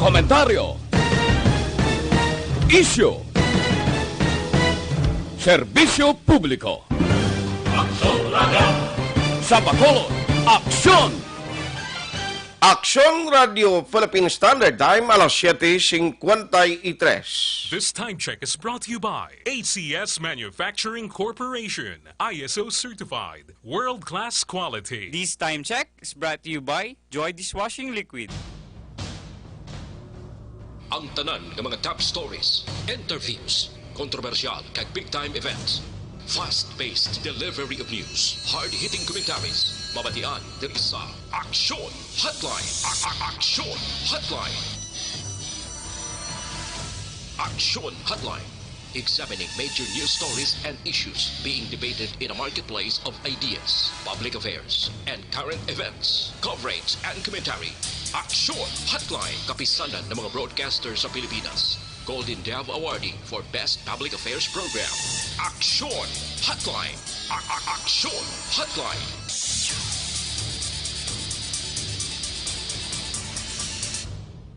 komentaryo, isyu, serbisyo publiko. Sa Bacolod, Aksyon! Aksyon Radio Philippine Standard Time, alas 7:53. This time check is brought to you by ACS Manufacturing Corporation, ISO certified, world-class quality. This time check is brought to you by Joy Dishwashing Liquid. Ang tanan ng mga top stories, interviews, kontrobersyal kag big-time events, fast-paced delivery of news, hard-hitting commentaries, mabatian ng isa, Aksyon Hotline. Aksyon Hotline. Aksyon Hotline. Examining major news stories and issues being debated in a marketplace of ideas, public affairs, and current events. Coverage and commentary. Aksyon Hotline. Kapisanan ng mga broadcasters sa Pilipinas. Golden Dove Awardee for Best Public Affairs Program. Aksyon Hotline. Aksyon Hotline.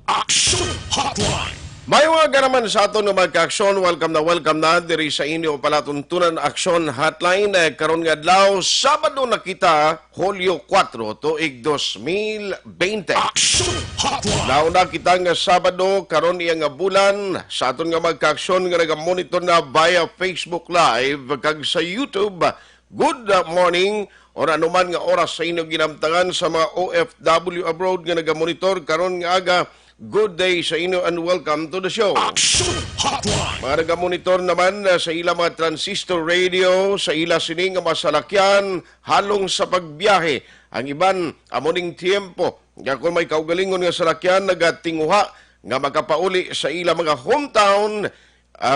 Aksyon Hotline. May mga ganaman sa aton nga magka-aksyon, welcome na diri sa inyo palatuntunan Aksyon Hotline. Karon nga adlaw, Sabado na kita, Hulyo 4, tuig 2020. Aksyon Hotline. Nauna kita nga Sabado, karon iya nga bulan, sa aton nga magka-aksyon nga nagamonitor na via Facebook Live, kag sa YouTube. Good morning, o anuman nga oras sa inyo ginamtangan sa mga OFW abroad nga nagamonitor, karon nga aga. Good day sa inyo and welcome to the show. Aksyon Hotline. Mga nagamonitor naman sa ila mga transistor radio, sa ila sining nga masalakyan, halong sa pagbiyahe. Ang iban, amuning tiempo. Nga kung may kaugalingon nga salakyan, nagatinguha nga makapauli sa ila mga hometown,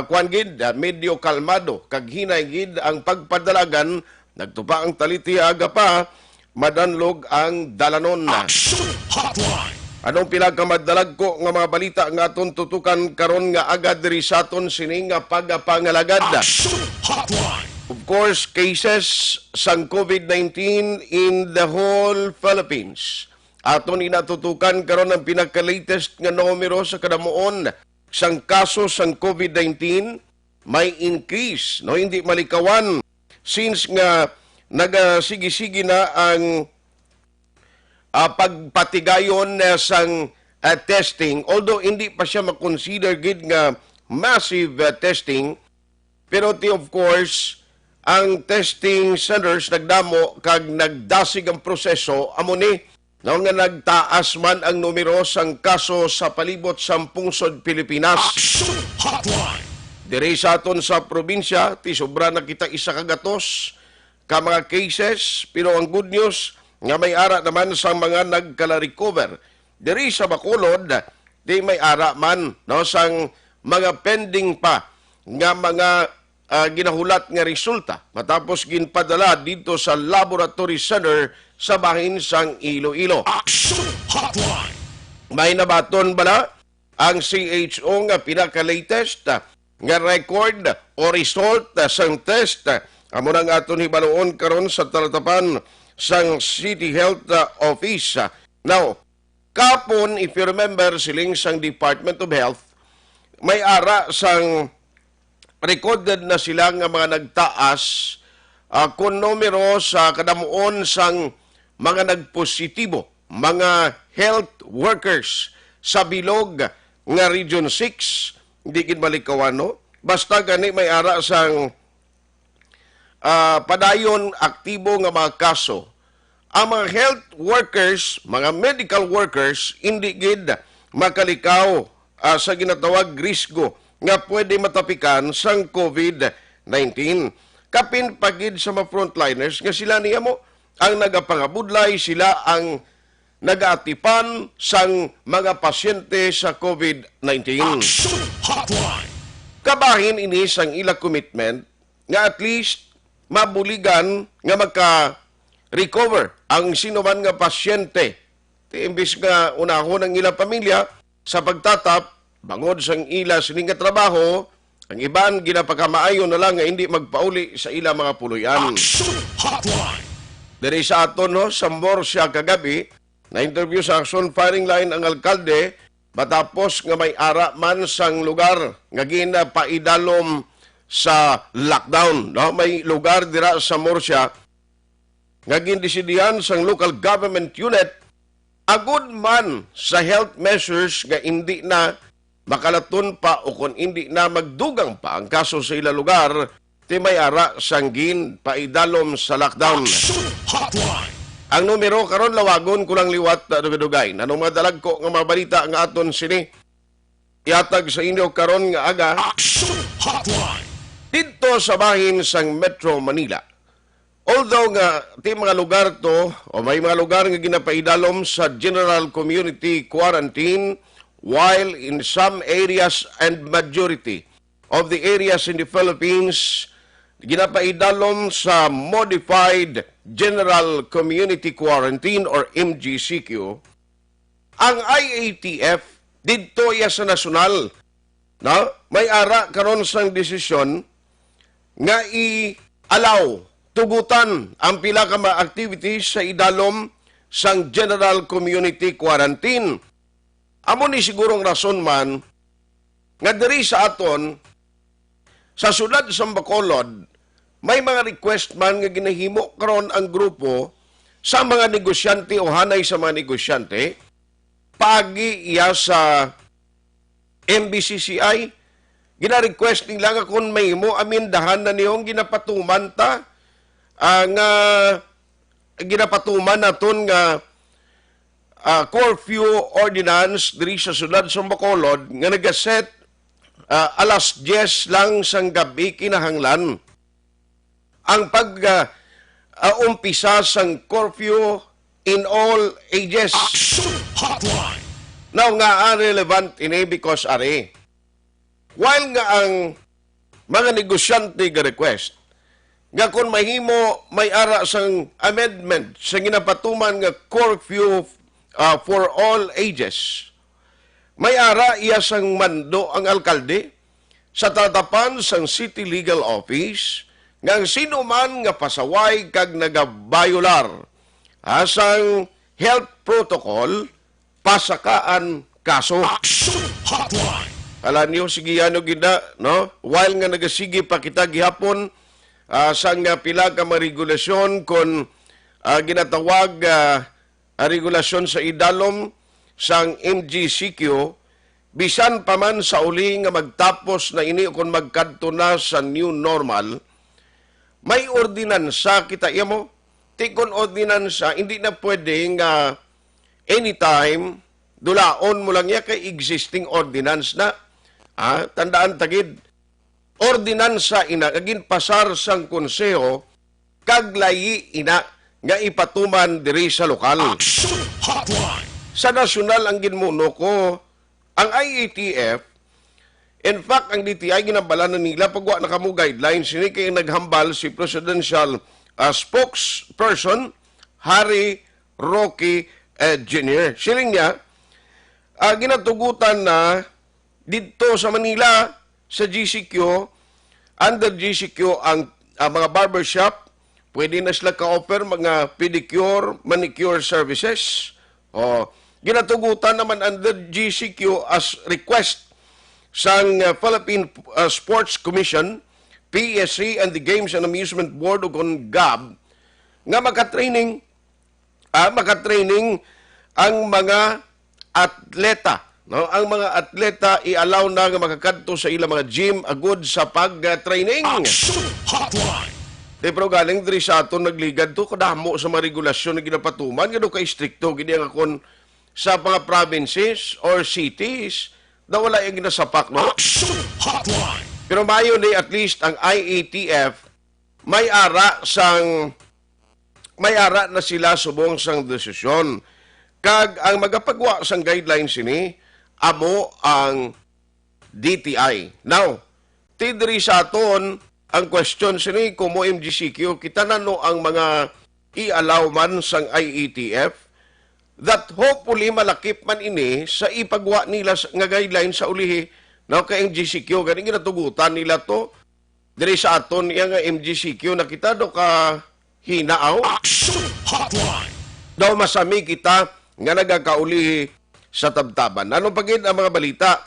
kuangid, medyo kalmado, kag hinay-gid ang pagpadalagan, nagtupa ang taliti aga pa, madanlog ang dalanon. Aksyon Hotline. Anong pinagkamadalag ko nga mga balita nga aton tutukan karon nga agad diri sa aton sining nga pagapangalagad. Aksyon Hotline. Of course, cases sang COVID-19 in the whole Philippines. Aton inatutukan karon ang pinaka-latest nga numero sa kadamuon sang kaso sang COVID-19 may increase, no, hindi malikawan since nga nagasigi-sigi na ang pagpatigayon sang testing, although hindi pa siya makonsider gid nga massive testing, pero of course ang testing centers nagdamo kag nagdasig ang proseso amo ni nga nagtaas man ang numero sang kaso sa palibot sang pungsod Pilipinas. Aksyon Hotline. Diri sa aton sa probinsya ti sobra na kita isa ka gatos ka mga cases, pero ang good news nga may ara naman sa mga nagkala-recover. Diri sa Bacolod, di may ara man, no, sang mga pending pa nga mga ginahulat nga resulta matapos ginpadala dito sa laboratory center sa bahin sang Iloilo. Aksyon Hotline. May nabaton bala ang CHO nga pinaka-latest nga record o result sang test. Amo nang aton hibaluon karon sa talatapan sang City Health Office. Now, kapon, if you remember, siling sang Department of Health, may ara sang recorded na sila nga mga nagtaas kung numero sa kadamuon sang mga nagpositibo, mga health workers sa bilog nga Region 6, hindi gid malikawan, no? Basta gani may ara sang padayon aktibo nga mga kaso. Ang mga health workers, mga medical workers, hindi gid makalikaw sa ginatawag risgo nga pwede matapikan sang COVID-19. Kapin pagid sa mga frontliners nga sila niya mo ang nagapangabudlay, sila ang nagaatipan sang mga pasyente sa COVID-19. Aksyon Hotline. Kabahin ini sang ila commitment nga at least mabuligan nga magka-recover ang sino man nga pasyente. Imbis nga unahon ang ilang pamilya sa pagtatap, bangod sang ila sining nga trabaho, ang iban ginapakamaayo na lang nga hindi magpauli sa ila mga puluyan. Aksyon Hotline. Diri sa aton, no, sa Morsia kagabi, na-interview sa Aksyon Firing Line ang alkalde matapos nga may ara man sang lugar nga ginapaidalom sa lockdown. No? May lugar dira sa Murcia nga gindesidihan sang local government unit agud man sa health measures nga hindi na makalaton pa o kung hindi na magdugang pa ang kaso sa ila lugar, ti may ara sanggin paidalom sa lockdown. Ang numero karon lawagon kulang liwat na dugay. Anong madalag ko nga mga balita nga aton sini iatag sa inyo karon nga aga dito sa bahin sang Metro Manila. Although nga ti mga lugar to o may mga lugar nga ginapaidalom sa general community quarantine, while in some areas and majority of the areas in the Philippines ginapaidalom sa modified general community quarantine or MGCQ, ang IATF didto ya sa nasyonal na may ara karon sang desisyon nga i-allow tugutan ang pila ka mga activities sa idalom sang general community quarantine. Amo ni sigurong rason man nga diri sa aton sa sudad sa Bacolod may mga request man nga ginahimo karon ang grupo sa mga negosyante o hanay sa mga negosyante pagi iya sa MBCCI gina-request nila nga kung may mo amindahan na niyong ginapatuman ta nga ginapatuman naton nga curfew ordinance diri sa sudad sa Bacolod nga nagaset alas 10 lang sang gabi kinahanglan ang umpisa sang curfew in all ages. Now nga relevant ini because are while nga ang mga negosyante ga request nga kung mahimo may ara sang amendment sa ginapatuman nga curfew for all ages. May ara iya sang mando ang alkalde sa tatapan sang City Legal Office nga sino man nga pasaway kag nagabayular asang health protocol pasakaan kaso. Alam niyo sige ano gina no while nga nagasige pa kita gihapon sang pila ka mga regulasyon kon ginatawag regulasyon sa idalom sang MGCQ bisan pa man sa uli nga magtapos na ini kung magkadto na sa new normal may ordinansa kita mo tikon ordinansa hindi na pwedeng anytime dulaon mo lang ya kay existing ordinance na tandaan tagid ordinansa ina agin pasar sang konseho kaglayi ina nga ipatuman diri sa lokal. Sa nasyonal ang ginmuno ko, ang IATF, in fact, ang DTI ginambalanan nila pagwa na kamo guidelines, hindi kayo naghambal si Presidential Spokesperson Harry Roque Jr. Siling niya, ginatugutan na dito sa Manila, sa GCQ, under GCQ ang mga barbershop, pwede na sila ka-offer mga pedicure, manicure services. Ginatugutan naman under GCQ as request sang Philippine Sports Commission, PSC, and the Games and Amusement Board o kung GAB nga makatraining ang mga atleta. No? Ang mga atleta i-allow na nga makakadto sa ilang mga gym agud sa pag-training. Pero galing diri sa aton nagligad to kadamo sa mga regulasyon na ginapatuman gano ka istrikto gini nga kon sa mga provinces or cities na wala yung ginasapak no. Pero mayo ni at least ang IATF may ara na sila subong sang desisyon kag ang magapagwa sang guidelines ini amo ang DTI. Now, tidiri sa aton ang question sini kung mo MGCQ, kita na no ang mga i-allow man sang IATF that hopefully malakip man ini sa ipagwa nila nga guidelines sa ulihi no, kay MGCQ. Ganing ginatugutan nila to diri sa aton iya nga MGCQ na kita do ka hinaaw. Daw masami kita nga nagakaulihi sa tabtaban. Ano pagid ang mga balita?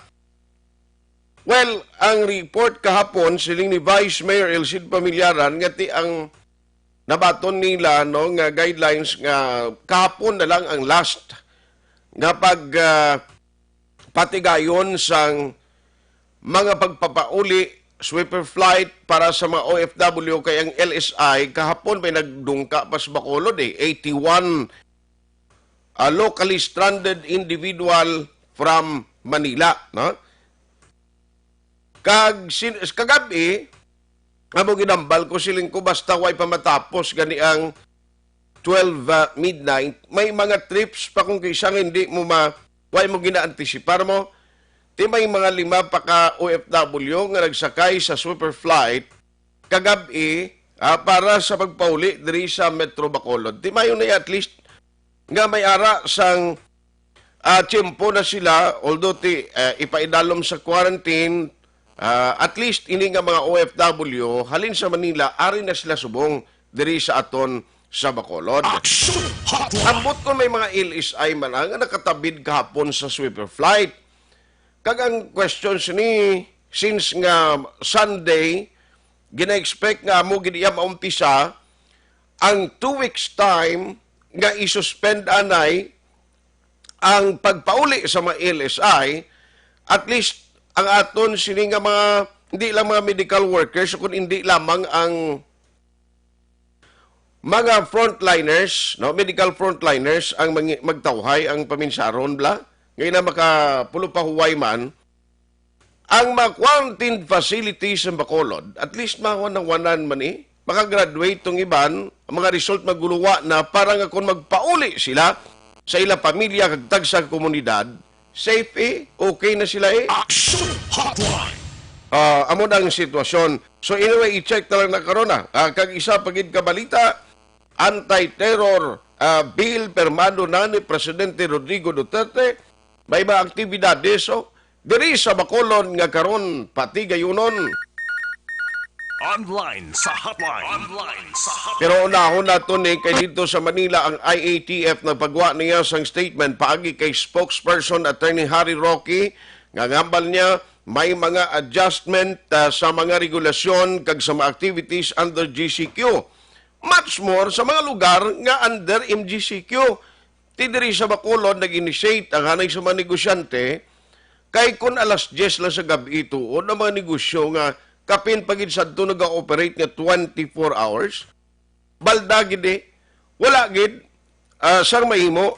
Well, ang report kahapon siling ni Vice Mayor Elcid Pamilyaran ngati ang nabaton nila no nga guidelines nga kahapon na lang ang last nga patigayon sang mga pagpapauli sweeper flight para sa mga OFW kay ang LSI kahapon may nagdungka pa sa Bacolod 81 locally stranded individual from Manila, no? Kagabi, amo ginambal ko siling ko basta way pa matapos gani ang 12 midnight, may mga trips pa kung kisang hindi mo way mo gina-anticipar mo. Di may mga 5 pa ka OFW nga nagsakay sa super flight kagabi para sa pagpauli diri sa Metro Bacolod. Di mayo na at least nga may ara sang tiyempo na sila, although ipaidalom sa quarantine, at least ini nga mga OFW halin sa Manila ari na sila subong diri sa aton sa Bacolod. Ambot ko may mga LSI man nga nakatabid kahapon sa sweeper flight. Kag ang questions ni since nga Sunday gina-expect nga mo gid iya maumpisa ang 2 weeks time nga isuspend anay ang pagpauli sa mga LSI, at least ang aton sini nga mga hindi lang mga medical workers kundi hindi lamang ang mga frontliners, no, medical frontliners ang magtawhay ang paminsaron bla. Ngayon na makapulo pa huway man ang mga quarantine facilities sa Bacolod, at least mawanan man makagraduate tong iban, ang mga result maguluwa na para nga kung magpauli sila sa ila pamilya kag tag sa komunidad, safe okay na sila Aksyon Hotline. Amo na ang sitwasyon. So anyway, i-check na lang na karon kag isa pagid ka balita, anti-terror bill permado na ni Presidente Rodrigo Duterte, may mga aktibidades diri sa Bacolod nga karon pati gayunon. Online sa hotline. Pero unahon nato ni kay dito sa Manila ang IATF nagpagawa niya sang statement paagi kay spokesperson Attorney Harry Roque nga ngambal niya may mga adjustment sa mga regulasyon kag sa mga activities under GCQ. Much more sa mga lugar nga under MGCQ. Tidiri sa Bacolod nag-initiate ang hanay sa mga negosyante kay kun alas 10 lang sa gabi ito o na mga negosyo nga kapin pagid sadto nag-operate nga 24 hours. Balda gid wala gid sar mahimo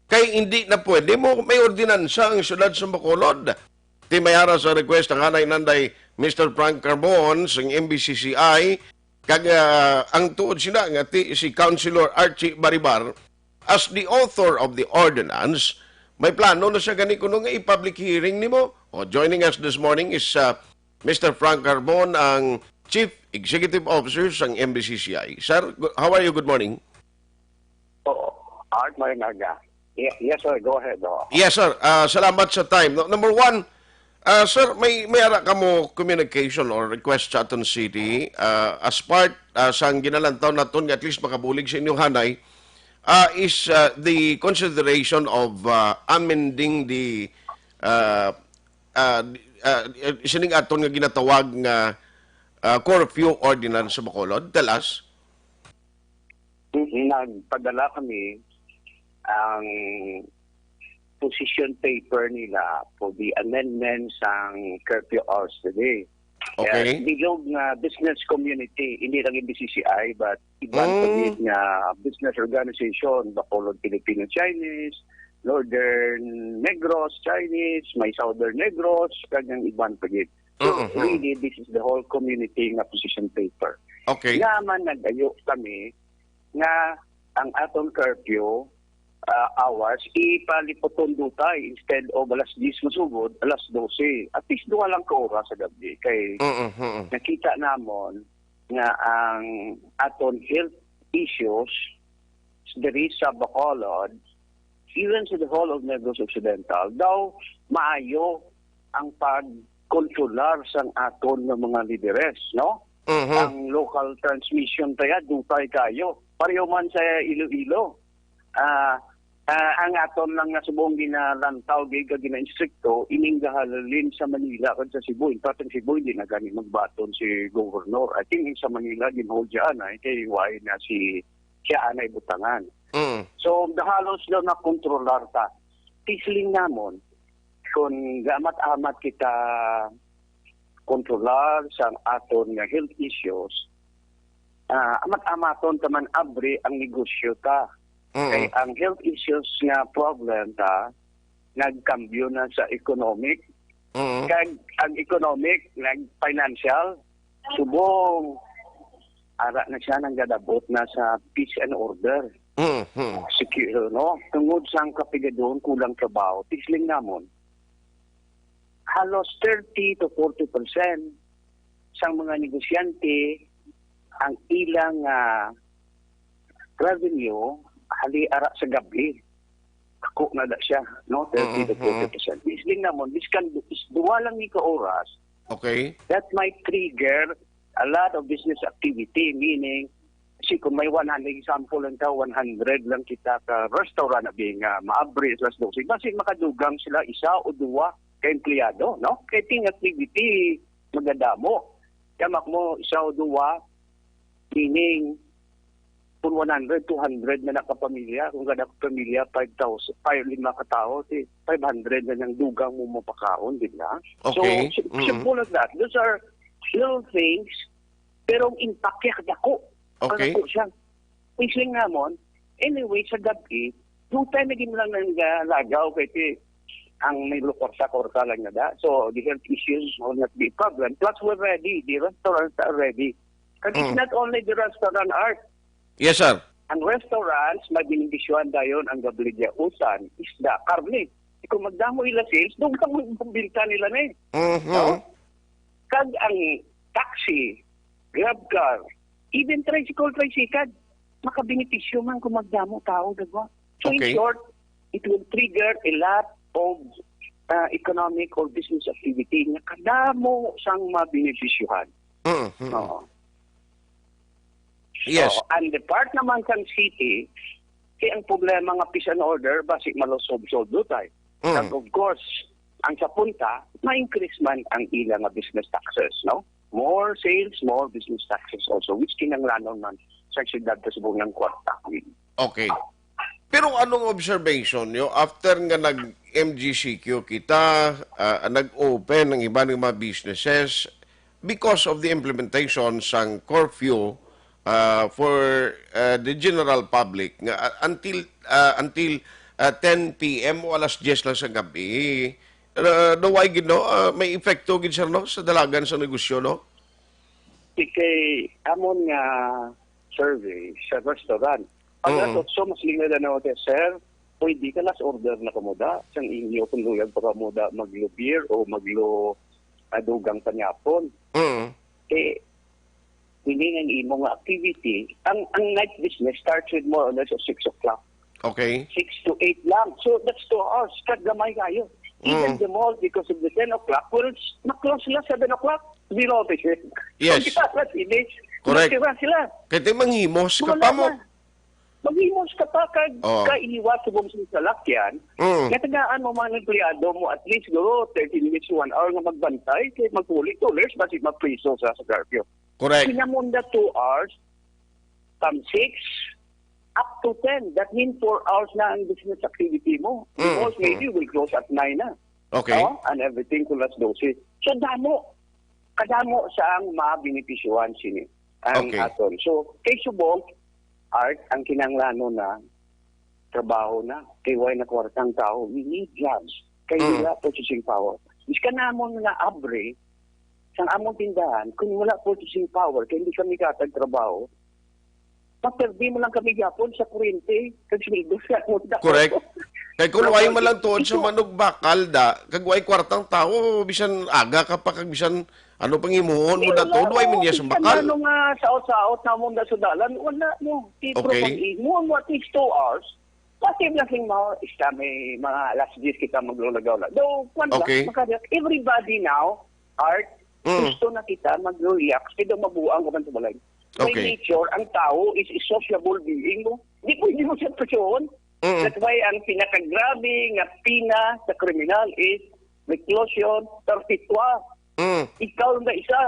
kay hindi na pwede mo may ordinansa ang syudad sa Bacolod. Ti mayara sa request ang hanay nanday Mr. Frank Carbon sa MBCCI kag ang tuod sila nga si Councilor Archie Baribar as the author of the ordinance. May plano na siya gani kuno nga i-public hearing nimo. Joining us this morning is Mr. Frank Carbon, ang Chief Executive Officer ng MBCCI. Sir, how are you? Good morning. Art Marinaga. Yes, sir. Go ahead. Yes, sir. Salamat sa time. Number one, sir, may ara ka mo communication or request sa aton city as part sa ginalantaw naton at least makabulig sa inyong hanay is the consideration of amending the sining aton nga ginatawag nga curfew ordinance sa Bacolod. Tell us. Nagpadala kami ang position paper nila for the amendments ang curfew hours today. Okay. Bilog nga business community, hindi lang yung BCCI, but ibang pagid nga business organization, Bacolod Filipino Chinese, Northern Negros Chinese, may Southern Negros, kanyang ibang pagid. So really, this is the whole community nga position paper. Okay. Naman nag-ayo kami nga ang atong curfew hours, ipalipoton dutay instead of alas 10 masugod, alas 12. At least 2 lang ka oras sa gabi. Kay nakita namon nga ang aton health issues diri sa Bacolod, even sa the whole of Negros Occidental, daw maayo ang pagkontrolar sa aton ng mga lideres, no? Ang local transmission kaya dutay kayo. Pareho man sa Iloilo. ang aton lang nga subong ginalantaw giga gina-instricto ining gahalalin sa Manila kan sa Cebu. In fact, ang Cebu hindi na gani magbaton si Governor. I think sa Manila ginhold dyan kay why na siya anay butangan. So halos daw na kontrolar ta. Tisling namon kung gamat-amat kita kontrolar sa aton nga health issues, amat-amaton taman abri ang negosyo ta. Kay ang health issues nga problem ta nagkambyo na sa economic. Kag ang economic nag-financial subong ara na siya nang gadabot na sa peace and order. Secure, no? Tungod sang kapigadon kulang trabaho, tisling namon. Halos 30 to 40% sang mga negosyante ang ilang revenue hali ara sa gabi. Ako na da siya, no? 30 to 40%. Tisling namon, biskan duwa lang ni ka oras. Okay. That might trigger a lot of business activity, meaning kasi kung may 100 example lang ta, 100 lang kita ka restaurant na being maabri plus 12. Basi makadugang sila isa o duwa ka empleyado, no? Kaya ting activity magadamo. Kamak mo isa o duwa, meaning kung 100, 200 na nakapamilya, kung kada pamilya 5,000, 5 katao, 500 na ng dugang mo mapakaon, di ba? Okay. So, simple as that. Those are little things, pero ang impact kaya kadako. Okay. Ano po siya? Isling namon, anyway, sa gabi, doon tayo naging lang ng lagaw kasi ang may lukorsa-korsa lang na da. So, the health issues will not be a problem. Plus, we're ready. The restaurants are ready. Because it's not only the restaurant art. Yes, sir. Ang restaurants, may binibisyohan dayon ang gabligya usan, isda, karne. Kung magdamo ila sales, doon ka magpumbilta nila na No? Kag ang taxi, grab car, even tricycle, makabenepisyo man kung magdamo tao, diba? So Okay. in short, it will trigger a lot of economic or business activity na kadamo sang mabenepisyohan. Oo. Yes. So, and the part naman kang city, ang problema nga peace and order, basic malusob-sob tayo. And of course, ang sa punta, ma-increase man ang ilang business taxes, no? More sales, more business taxes also, which kinanglanon man sa siyudad sa buong ng kwarta. Okay. Pero anong observation nyo after nga nag-MGCQ kita, nag-open ng iba ng mga businesses because of the implementation sang curfew for the general public nga until 10 p.m. o alas 10 lang sa gabi. Naway gid no, may epekto gid sir no sa dalagan sa negosyo no. Kay amon nga survey sa restaurant. Pag so mas lingad na natin, sir, pwede ka last order na kamuda sang inyo kung luyag pa kamuda maglo-beer o maglo-adugang panyapon. Hindi ang imong activity, ang night business starts with more or less of 6 o'clock. Okay. 6 to 8 lang. So that's 2 hours. Kagamay kayo. Even the mall, because of the 10 o'clock, will na-close sila 7 o'clock. Zero office. Yes. Correct. Sila. Kaya manghimos ka pa mo. Maghimos ka pa kaiiwas sa bumsin sa lakyan. Katagaan mo mga empleyado mo at least 30 minutes to 1 hour nga magbantay kaya magpulit dollars basi mapriso sa curfew. Correct. Pinamunda 2 hours from 6 up to 10. That means 4 hours na ang business activity mo. Because maybe we'll close at 9 na. Okay. And everything kulas 12. So kadamo sa ang mabinipisyuhan sini ang aton. So kay subong art ang kinanglano na trabaho na kay way na kwartang tao, we need jobs kay wala purchasing power. Iska namon na abre sang among tindahan kung wala purchasing power kay hindi kami katagtrabaho, maperdi mo lang kami gapon sa kuryente kag sweldo sa muda. Correct. Kay kung way man lang tuod sa manug bakal da kag way kwartang tao bisan aga ka pa kag bisan ano pangimuhon mo da tuod way man niya sa bakal. Ano nga saot-saot na mo da sa dalan wala mo. Tipo pag imuhon mo at least 2 hours. Kasi lang mo isa may mga alas 10 kita maglulagaw la. Though everybody now art gusto na kita mag-relax kaya mabuang ka man sa balay. By nature, ang tao is a sociable being mo. Di pwede mo siya presyon. That's why ang pinakagrabe nga pina sa kriminal is reclusion perpetua. Ikaw na isa,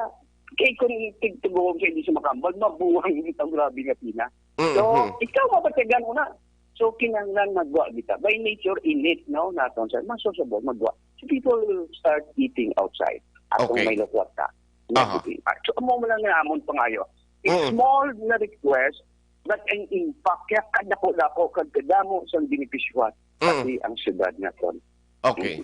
kay kung tigtugong sa hindi siya makambal, mabuhang itong grabe nga pina. So, ikaw mapatyagan mo na. So, kinanglan magwa kita. By nature, init, no? Naton sa masosabog, magwa. So, people will start eating outside. At kung may lukwat ka. So, amo mo lang na amon pangayo. It's small na request, but ang impact, kaya kadako-dako, kadamo sa benepisyon pati ang syudad naton. Okay.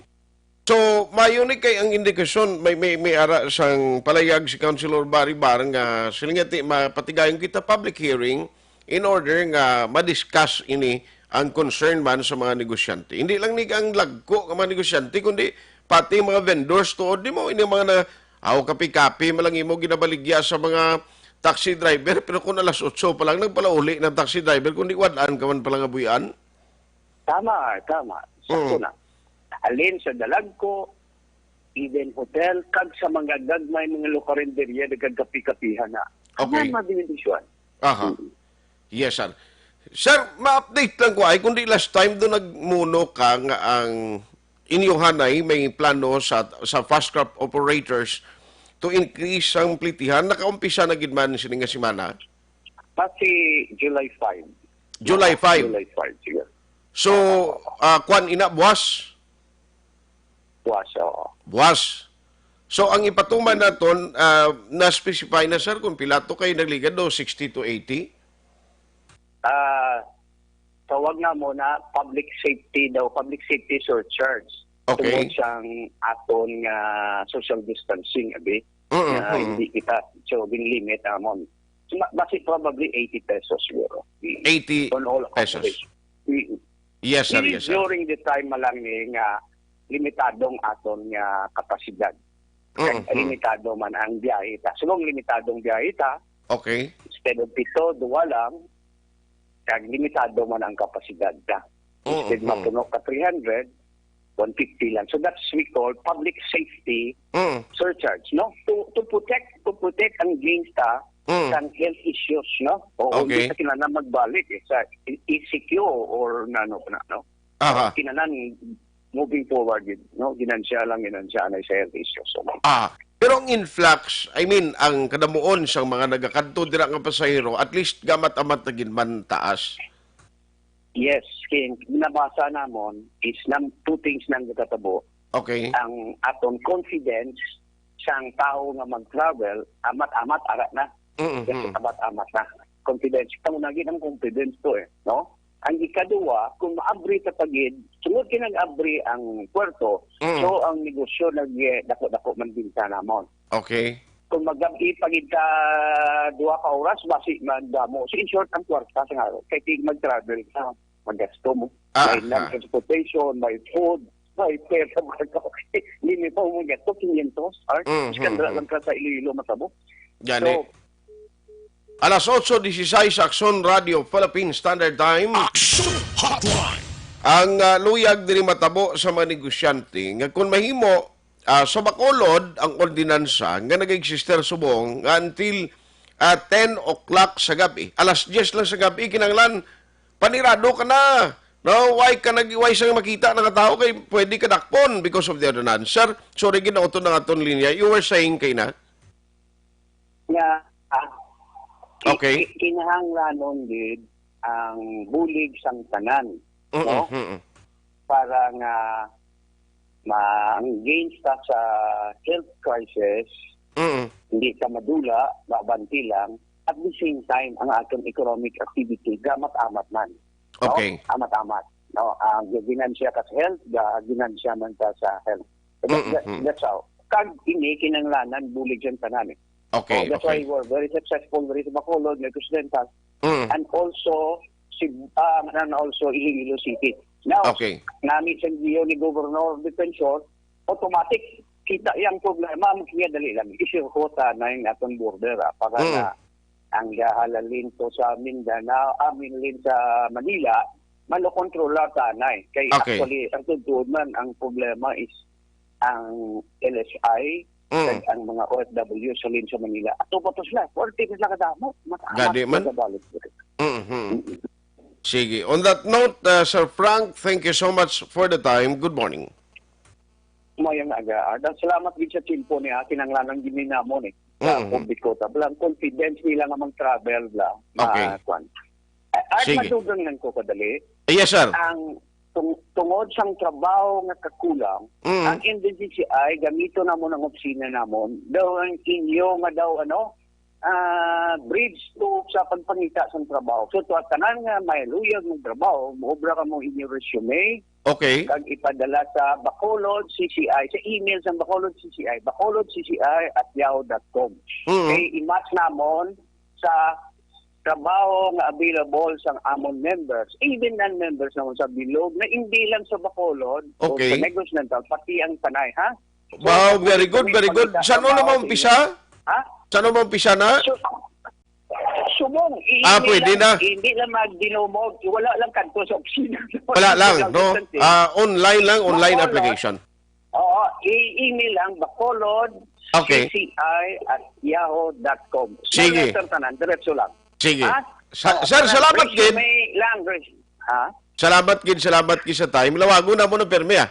So, mayunik kay ang indikasyon, may ara sang palayag si Councilor Barry Barang nga silingati mapatigayon kita public hearing in order nga ma-discuss ini ang concern man sa mga negosyante. Hindi lang ni ang lagko ng mga negosyante, kundi pati mga vendors tuod di mo, ini mga na kapi-kapi, malangi mo ginabaligya sa mga taxi driver, pero kung alas 8 pa lang nagpalauli ng taxi driver, kundi wadaan ka man palang abuyan. Tama. Sakto na. Alin sa dalagko, even hotel, kag sa mga gagmay mga lokarinderya, nagkagkapi-kapihan na. Okay. Ano mabinidisyon? Yes, sir. Sir, ma-update lang ko ay kundi last time doon nagmuno ka nga ang inyong hanay may plano sa fast crop operators to increase ang plitihan. Nakaumpisa na gidman sini nga semana? Pati July 5. July 5. July 5, sige. So, kwan ina buwas? Buwas. So, ang ipatuman naton, na-specify na, sir, kung pilato kayo nagligad do, 60 to 80? Tawag na mo na public safety surcharge. Okay. Tungkol siyang aton nga social distancing, abi. Hindi kita, so, limit amon. So, basi probably 80 pesos siguro. 80 on all pesos. Yes, sir. Yes, sir. During the time malang nga limitadong aton nga kapasidad. Limitado man ang biyahe ta. So, limitadong biyahe ta, okay. instead of 7, 2 lang, kag limitado man ang kapasidad ta. Instead mapuno ka 300, 150 lang. So that's we call public safety surcharge, no? To protect ang gains ta sa health issues, no? O hindi sa kinanan magbalik sa ECQ or no? Kinanan moving forward, no? Ginansya na sa health issues. So, pero ang influx, I mean, ang kadamuon sa mga nagakanto dira nga pasahero, at least gamat-amat na ginman taas. Yes, King. Nabasa namon is two things nang katabo. Okay. Ang aton confidence sang tao nga mag-travel, amat-amat ara na. Kasi amat-amat na. Confidence. Kamo naging ang confidence to no? Ang ikaduwa, kung maabri sa pagid, sunod kinag-abri ang puerto, so ang negosyo nag-dako-dako man din sa namon. Okay. Kung mag-gabi pagid ka 2 ka oras, basi magdamo. So in short, ang kwarta sa nga, kaya mag-travel ka, mag-gasto mo. May land transportation, may food, may pera, hindi pa mo gasto, 500 art. Skandala lang ka sa Iloilo matabo. So, alas 8:16 Aksyon Radio Philippine Standard Time. Aksyon Hotline. Ang luyag diri matabo sa mga negosyante nga kung mahimo sa Bacolod ang ordinansa nga nag-exister subong until 10 o'clock sa gabi. Alas 10 lang sa gabi kinanglan panirado ka na. No, why sa makita ng tao kay pwede ka dakpon because of the ordinance. Sir, sorry ginauto na aton linya. You were saying kay na? Okay. Kinahanglanon din ang bulig sang tanan, no? Para nga ma-engage ta sa health crisis, hindi ka madula, babanti lang, at the same time, ang atong economic activity, gamat-amat man. No? Okay. Amat-amat. No? Ginansya ka sa health, ginansya man ka sa health. That's how. Kag ini, kinanglanan, bulig sang tanan. Okay, that's why we're very successful with Bacolod, Negocidental, and also Iloilo City. Now, namin sa giyo ni Governor Defensor, automatic kita yung problema, magkaya dali lang. Isyuhota na yung atong border para na ang halalin to sa Mindanao, amin sa Manila, malokontrola tanay. Kaya actually, ang tutuod man, ang problema is ang LSI, ang mga OFW sa Lin sa Manila. Ato pa to sila. 40 sila kadamo. Gadi man? Sige. On that note, Sir Frank, thank you so much for the time. Good morning. Mayang aga. Salamat din sa chimpo niya. Kinanglanang gininamon eh. Sa publiko. Tabalang confidence nila nga mag-travel lang. Okay. At Sige. matugangan ko kadali. Yes, sir. Ang tungod sang trabaho nga kakulang, ang NDCCI gamito na mo ng opisina namon daw ang inyo nga daw bridge to sa pagpangita sa trabaho. So to tanan nga may luyag ng trabaho, moobra ka mo inyo resume, Okay. kag ipadala sa Bacolod CCI, sa email sa Bacolod CCI, bacolodcci@yahoo.com. Okay, i-match namon sa trabaho nga available sa amon members, even non-members naman sa bilog, na hindi lang sa Bacolod Okay. o sa Negros Mental, pati ang Tanay, ha? So, Wow, very good, very good. Saan mo naman umpisa? Ha? Saan mo umpisa na? Sumong, Pwede na. Hindi lang magdinumog, wala lang kanto sa opisina. Wala lang, no? Online lang, online Bacolod. application. Oo, i-email lang Bacolod Okay. CCI@yahoo.com. Sige. Tanan, diretso lang. Sige. Ha? Sir, salamat, Gid. May language. Ha? Salamat, Gid sa time. Lawago na mo ng permi, ah.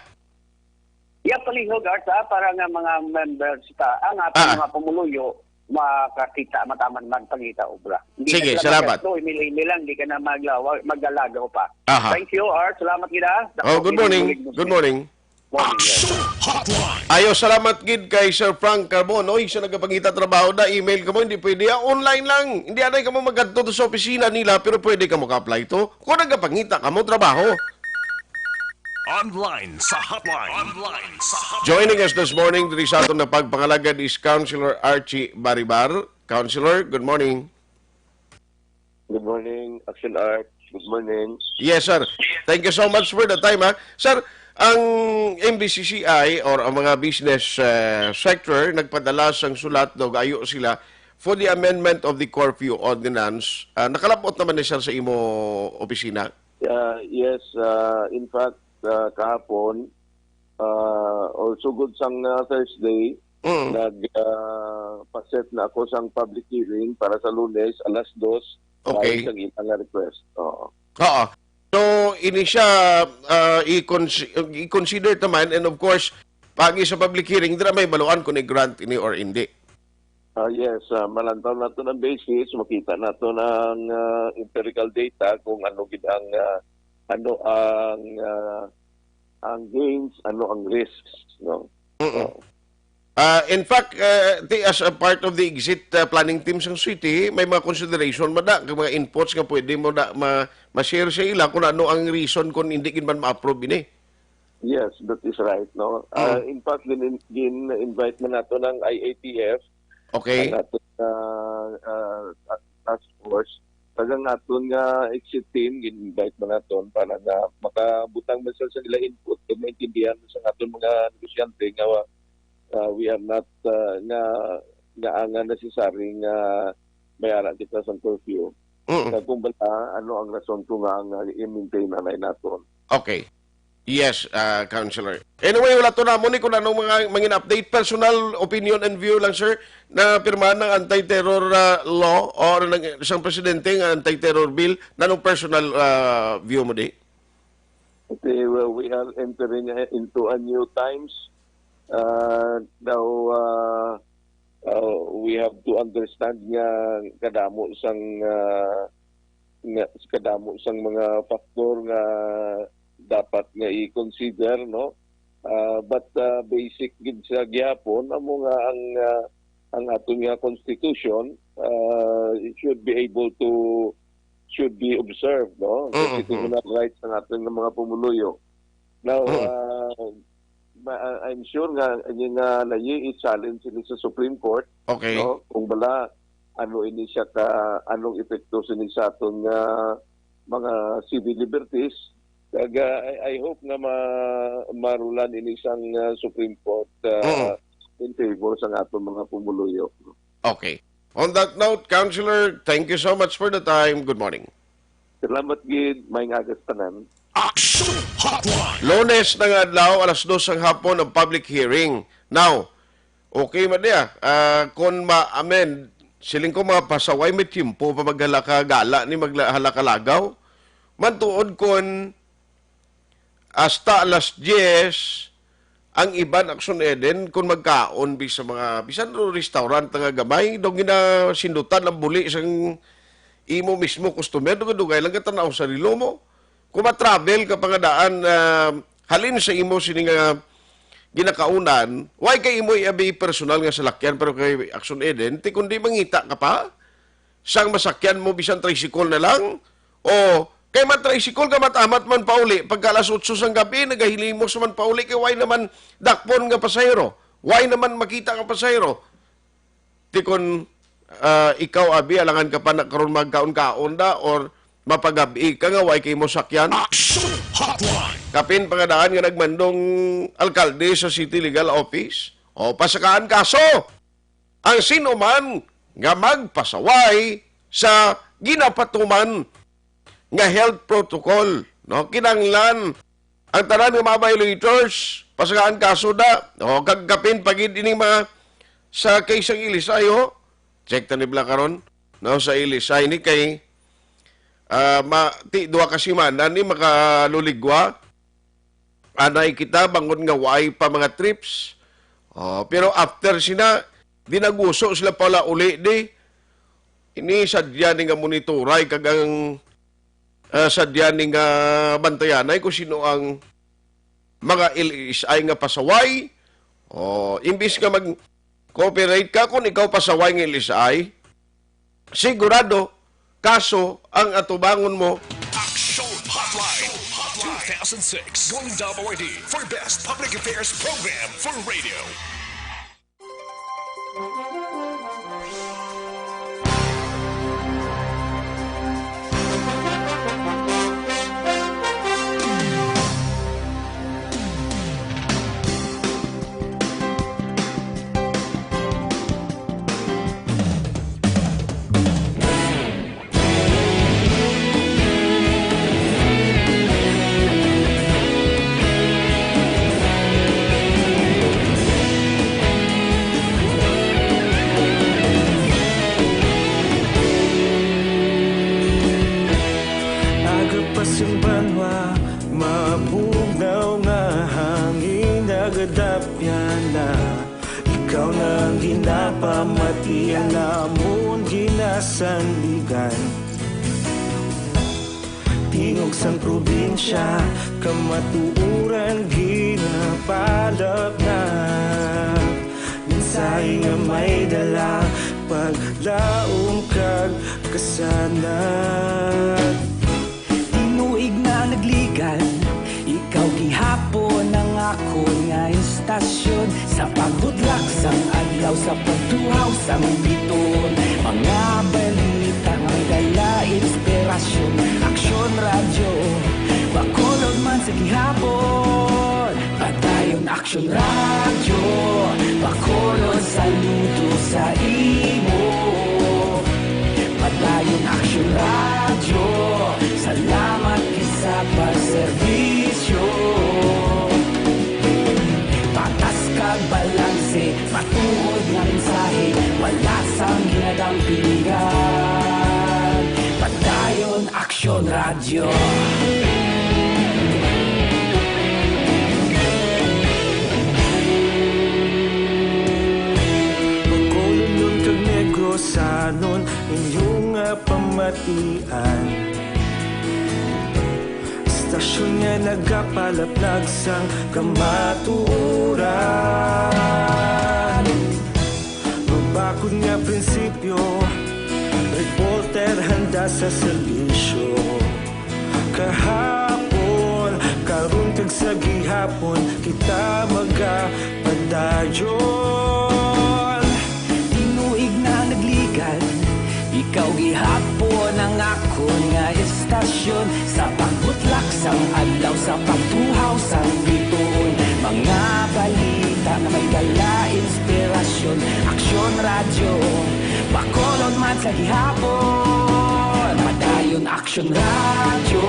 Palihog, Art, para nga mga members ang ating mga pumuluyo makakita, mataman man pangita obra. Hindi Sige, na salamat. Email lang, hindi ka na magalagaw pa. Aha. Thank you, Art. Salamat kita. Good morning. Good morning. Aksyon Hotline. Ayo, salamat gid kay Sir Frank Carbon. Oy, siya nagapangita trabaho na, email ka mo, hindi pwede. Online lang. Hindi anay ka mo magadto sa opisina nila, pero pwede ka mo ka-apply to. Kung nagapangita ka mo trabaho. Online sa Hotline. Online sa Hotline. Joining us this morning, diri sa aton na pagpangalagad is Councilor Archie Baribar. Councilor, good morning. Good morning, Aksyon Art. Good morning. Yes, sir. Thank you so much for the time, ha. Sir, ang MBCCI or ang mga business sector nagpadala sang sulat daw ayo sila for the amendment of the curfew ordinance. Nakalapot naman ni sir sa imo opisina. Yes, in fact, kahapon, also good sang Thursday, nag-paset na ako sang public hearing para sa Lunes, alas 2, Okay. sa ilang request. Oo. Oo. So, ini siya i-consider naman, and of course, pagi sa public hearing, dira may baluan kung i-grant ini or hindi. Yes, malantaw na ito ng basis, makita na ito ng empirical data kung ano gid ang gains, ano ang risks, no? In fact, as a part of the exit planning team sa city, may mga consideration mo na, mga inputs nga pwede mo na ma-share sa ila kung ano ang reason kung hindi man ma-approve ini. Yes, that is right, no? In fact, invite mo na ito ng IATF, Okay. ang ating task force. Tagang aton nga exit team, invite mo na ito para na makabutang man sa nila input kung maintindihan sa aton mga negosyante nga we are not nga necessary nga may ara kita sa curfew. Kung bala, ano ang rason ko nga i-maintain na naton. Okay. Yes, Councilor. Anyway, wala to na mo ni kung anong mga update. Personal opinion and view lang, sir, na pirmahan ng anti-terror law o ng isang presidente ng anti-terror bill. Nanong personal view mo di? Okay, well, we are entering into a new times. Now, we have to understand nga kadamo sang mga faktor nga dapat nga i-consider, no? But basic gid sa gyapon amo nga ang aton nga constitution should be observed, no? Constitutional rights ng aton nga mga pumuluyo. Now, I'm sure nga layi i-challenge ini sa Supreme Court, Okay. no? Kung bala ano ini siya anong epekto sini sa aton nga mga civil liberties. Kaya I hope na marulan ini sang Supreme Court in favor sa aton mga pumuluyo. Okay. On that note, Councilor, thank you so much for the time. Good morning. Salamat gid, may ngagas tanan. Aksyon Hotline. Lunes ng adlaw, alas 2 ng hapon ang public hearing. Now, okay man niya. Kung ma-amend, siling ko mga pasaway may timpo pa maghalaka-gala ni maghalaka-lagaw. mantuod kon hasta alas 10 ang iban Aksyon Eden kung magkaon sa mga bisan restaurant nga gamay dong ginasindutan ang buli sang imo mismo customer dugay lang katanaw sa rilo mo kung ma-travel ka pangadaan halin sa imo sini nga ginakaunan why kay imo iabi personal nga salakyan pero kay Aksyon Eden ti kundi mangita ka pa sang masakyan mo bisan tricycle na lang o kay man-tricycle ka matamat man pauli. Pagka alas 8 sang gabi, nagahilimos man pauli. Kay why naman dakpon nga pasahero? Why naman makita nga pasahero? Tikon ikaw, abi, alangan ka pa na karon magkaon-kaon da or mapagabi ka nga, why kay mo sakyan? Aksyon Hotline. Kapin pangadaan nga nagmandong alkalde sa City Legal Office. O pasakaan kaso. Ang sino man nga magpasaway sa ginapatuman nga health protocol, no? Kinanglan ang tanan ng mga violators, pasagaan kaso da, o kagkapin pagid ining mga sa case ang Ilisay, ho. Check ta nibla karon, no, sa Ilisay ni kay duha ka semana ni makaluligwa. Anay kita bangon nga way pa mga trips. Pero after sina dinaguso sila pala uli di ini sadya ni nga monitoray kagang sadya ning bantayanay kung sino ang mga LSI nga pasaway. Imbis nga mag-cooperate ka kung ikaw pasaway ng LSI, sigurado, kaso ang atubangon mo. Aksyon Hotline 2006 Golden Dove Award for Best Public Affairs Program for Radio. Ikaw nang ginapamati ang namon ginasandigan. Tingog sang probinsya, kamatuuran ginapalap na. Minsay nga may dala, paglaom kag kasanat. Tinuig na nagligan, ikaw gihapon ang ako nga istasyon. Sa paghudlak sang adlaw, sa pagtuhaw sang biton. Mga balita nga dala inspirasyon. Aksyon radyo, bakolod man sa gihapon. Padayon Aksyon radyo, bakolod saludo sa imo. Padayon Aksyon radyo, salamat kisa pagserbisyo. Patas kag balanse, matuod nga mensahe, wala sang ginadampingan. Padayon Aksyon radyo. Pagkulunod kag negosanon, inyong pamatian. Istasyon nga nagapalaplag sang kamatuuran. Magbakod nga prinsipyo, reporter handa sa serbisyo. Kahapon, karon kag sa gihapon, kita magapadayon. Tinuig na nagligan, ikaw gihapon ang ako nga istasyon. Sa pagbutlak sang adlaw, sa pagtuhaw sang biton. Mga balita na may dala inspirasyon. Aksyon radyo, bakolod man sa gihapon. Padayon Aksyon radyo,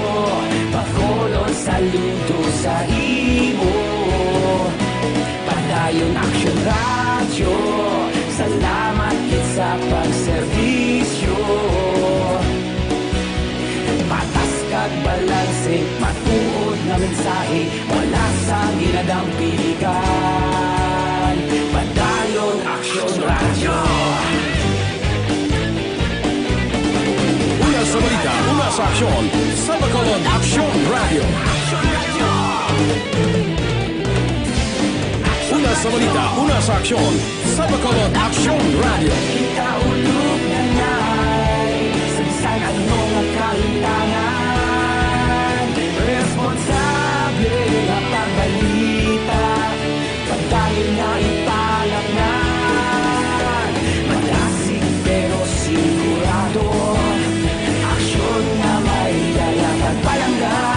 bakolod saludo sa imo. Padayon Aksyon radyo, salamat sa pagserbisyo. Patas kag nga mensahe, wala sa ginadampiligan. Padayon Aksyon Radyo. Una sa balita, una sa aksyon, sa Bacolod Aksyon Radio. Una sa balita, una sa aksyon, sa Bacolod Aksyon Radio. Ikaulog na na'y sabisan at mga kalintangan. Responsable na pagbalita, pagdayon na ipalaknan. Malasig pero sigurado, aksyon na may dalang pagpalanggan.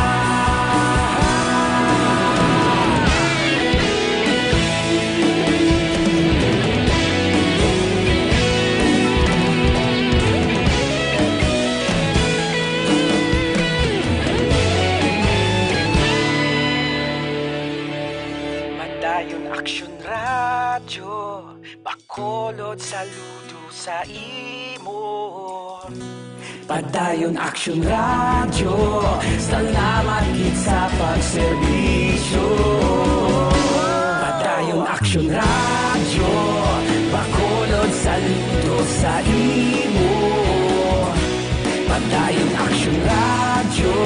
Aksyon Radyo, Bacolod, saludo sa imo. Padayon Aksyon Radyo, salamat gid sa pagserbisyo. Padayon Aksyon Radyo, Bacolod, saludo sa imo. Padayon Aksyon Radyo,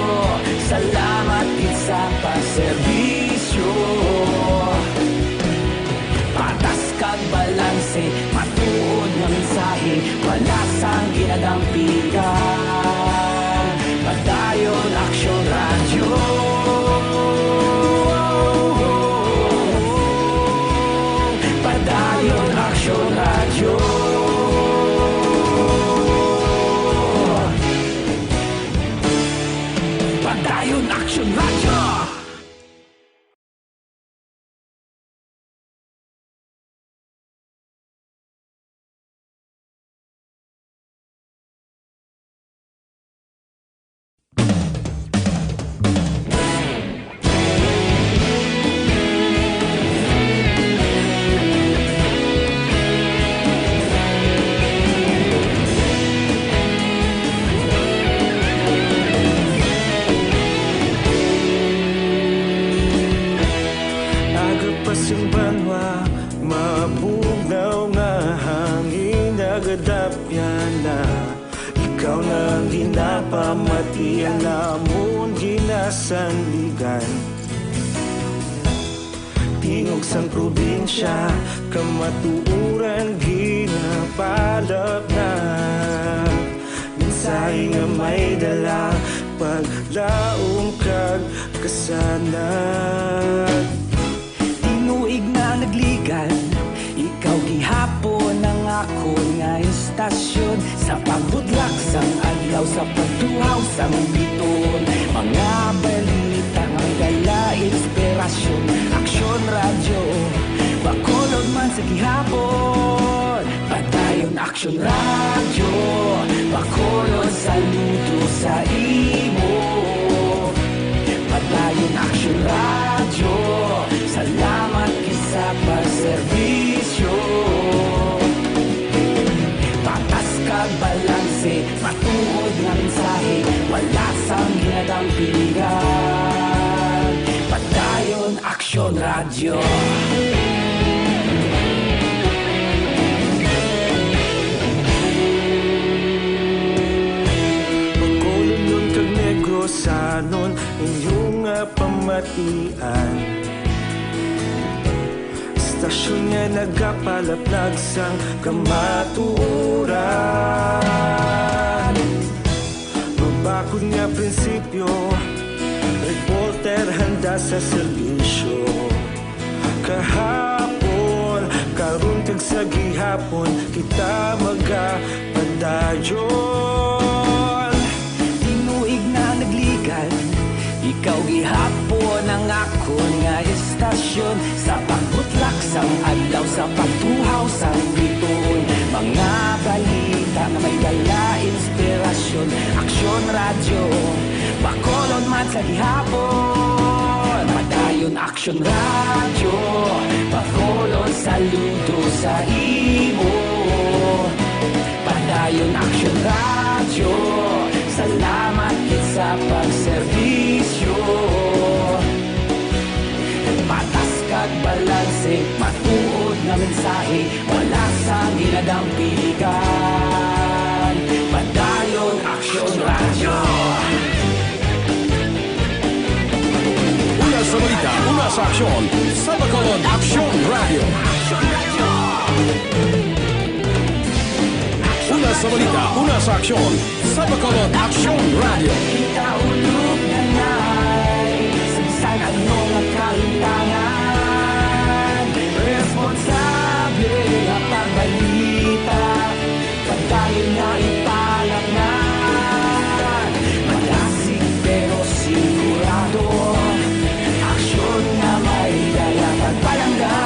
salamat gid sa pagserbisyo. Patas kag balanse, matuod nga mensahe, wala sang ginadampigan. Padayon Aksyon Radyo. Padayon Aksyon Radyo. Padayon Aksyon Radyo. Pamatian namon ginasandigan, tingog sang probinsya, kamatuuran ginapalap na. Mensahe nga may dala, paglaong kag kasanag. Tinuig na nagligan, ikaw gihapon ang ako nga istasyon. Sa pagbudlak sang adlaw, sa pagtuhaw sang biton, mga balita nga dala inspirasyon. Aksyon Radyo, Bacolod man sa gihapon. Padayon Aksyon Radyo, Bacolod, saludo sa imo. Padayon Aksyon Radyo, salamat sa pagserbisyo. Patas kag balanse, matuod nga mensahe, wala sang ginadampigan. Padayon Aksyon Radyo. Bacolod nun kag Negrosanon, inyong pamatian. Stasyon nga nagapalaplag sang kamatuuran. Mabakod nga prinsipyo, reporter handa sa serbisyo. Kahapon, karon kag sa gihapon, kita magapadayon. Tinuig na nagligan, ikaw gihapon ang ako nga istasyon. Sa pagbutlak sang adlaw, sa pagtuhaw sang biton, mga balita na may dala inspirasyon. Aksyon Radyo, Bacolod man sa gihapon. Padayon Aksyon Radyo, Bacolod, saludo sa imo. Padayon Aksyon Radyo, salamat sa pagserbisyo. mensahe, wala sang ginadampigan. Padayon Aksyon Radyo. Una sa balita, una sa aksyon. Sa Bacolod, Aksyon Radio. Una sa balita, una sa aksyon. Sa Bacolod, Aksyon Radio. Ikaulog na na'y Sansan ano ang kalintangan. Responsable na pagbalita, pagdayon na ipalaknan. Malasig pero sigurado, aksyon na may dala pagpalanggan.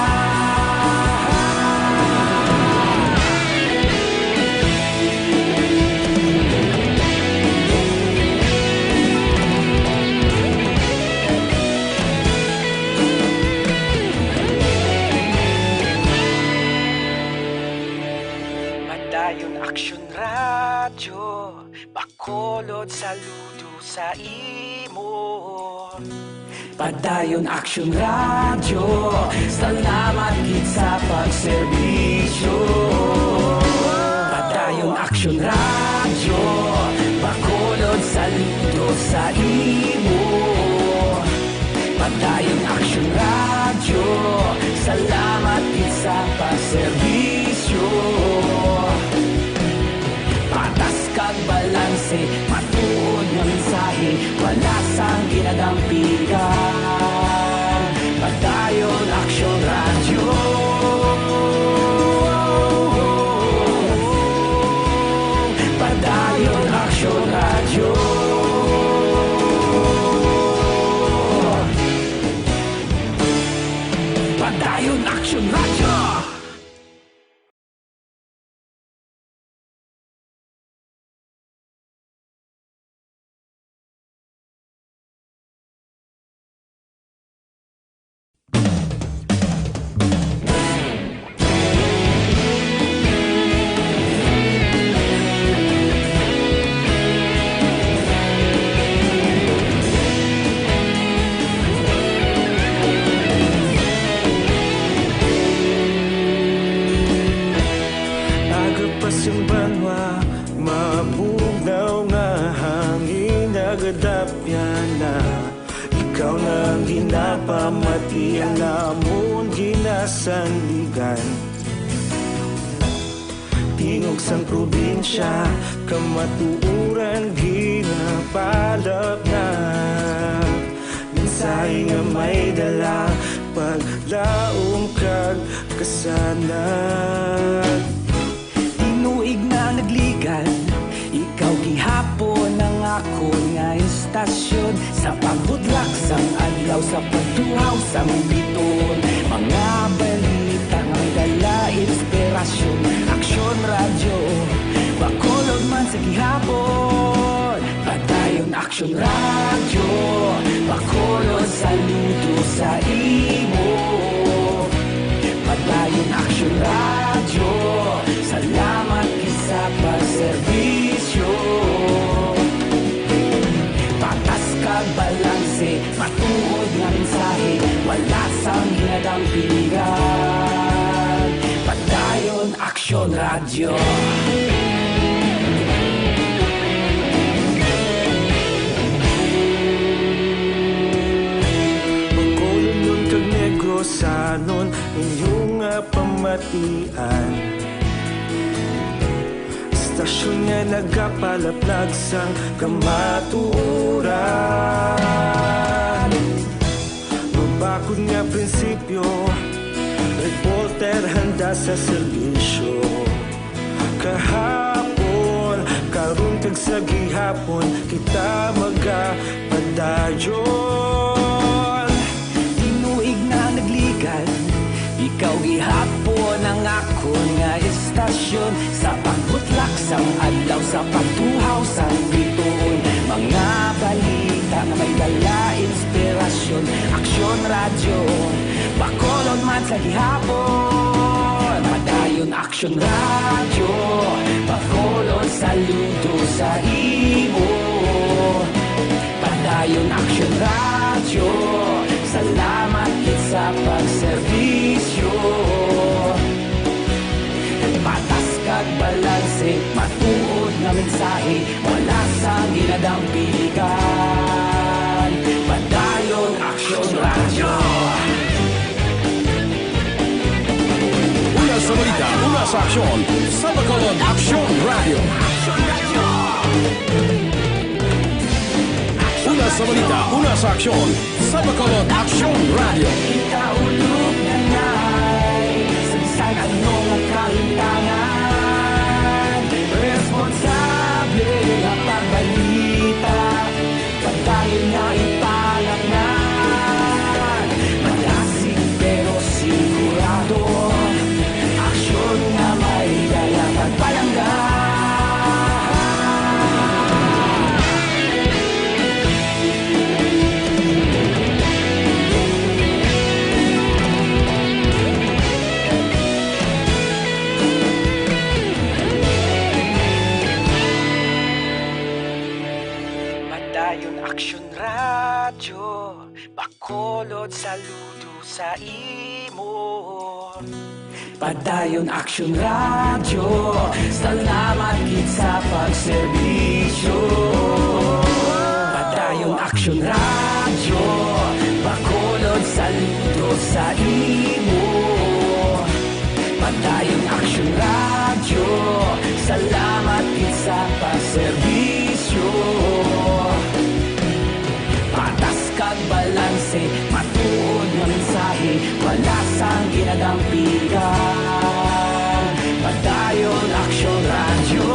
Padayon Aksyon Radyo, Bacolod saludo sa imo. Padayon Aksyon Radyo, salamat gid sa pagserbisyo. Padayon Aksyon Radyo, Bacolod saludo sa imo. Padayon Aksyon Radyo, salamat gid sa pagserbisyo. Patas kag balanse, matuod nga mensahe, wala sang ginadampigan. Padayon Aksyon Radyo. Padayon Aksyon Radyo. Padayon Aksyon Radyo. Agapasang banwa, mabugnaw nga hangin nagadapyan na. Ikaw na ginapamati ang namon ginasandigan. Tingog sang probinsya, kamatuuran ginapalap na. Mensahe nga may dala, paglaom kag kasanag. Tinuig na nagligan, ikaw gihapon ang ako nga istasyon. Sa pagbudlak sang adlaw, sa pagtuhaw sang biton, mga balita nga may dala inspirasyon. Aksyon Radyo, Bacolod man sa gihapon. Padayon Aksyon Radyo, Bacolod saludo sa imo. Padayon Aksyon Radyo, salamat sa pagserbisyo. Patas kag balanse, matuod nga mensahe, wala sang ginadampigan. Padayon Aksyon Radyo. Bacolod nun kag Negrosanon, inyong nga pamatian. Stasyon nga nagapalaplag sang kamatuuran. Mabakod nga prinsipyo, reporter handa sa serbisyo. Kahapon, karon kag sa gihapon, kita magapadayon. Tinuig na nagligan, ikaw gihapon ang ako nga istasyon. Sa pagbutlak sang adlaw, sa pagtuhaw sang bituon, mga balita nga may dala inspirasyon. Aksyon Radyo, Bacolod man sa gihapon. Padayon Aksyon Radyo, Bacolod saludo sa imo. Padayon Aksyon Radyo, salamat sa pagserbisyo. mensahe, wala sa ginadampigan. Padayon Aksyon Radio. Una sa balita, una sa aksyon. Sa Bacolod, Aksyon Radio. Una sa balita, una sa aksyon. Sa Bacolod, Aksyon Radio. Ikaulog na na'y Sansan anong ang kaintangan. Responsable na pagbalita, pagdayon na ipalaknan. Malasig pero sigurado, aksyon na may dala pagpalanggan. Padayon Aksyon Radio, Bacolod saludo sa imo. Padayon Aksyon Radio, salamat gid sa pagserbisyo. Padayon Aksyon Radio, Bacolod saludo sa imo. Padayon Aksyon Radio, salamat gid sa pagserbisyo. Patas kag balanse, matuod nga mensahe, wala sang ginadampigan. Padayon Aksyon Radio.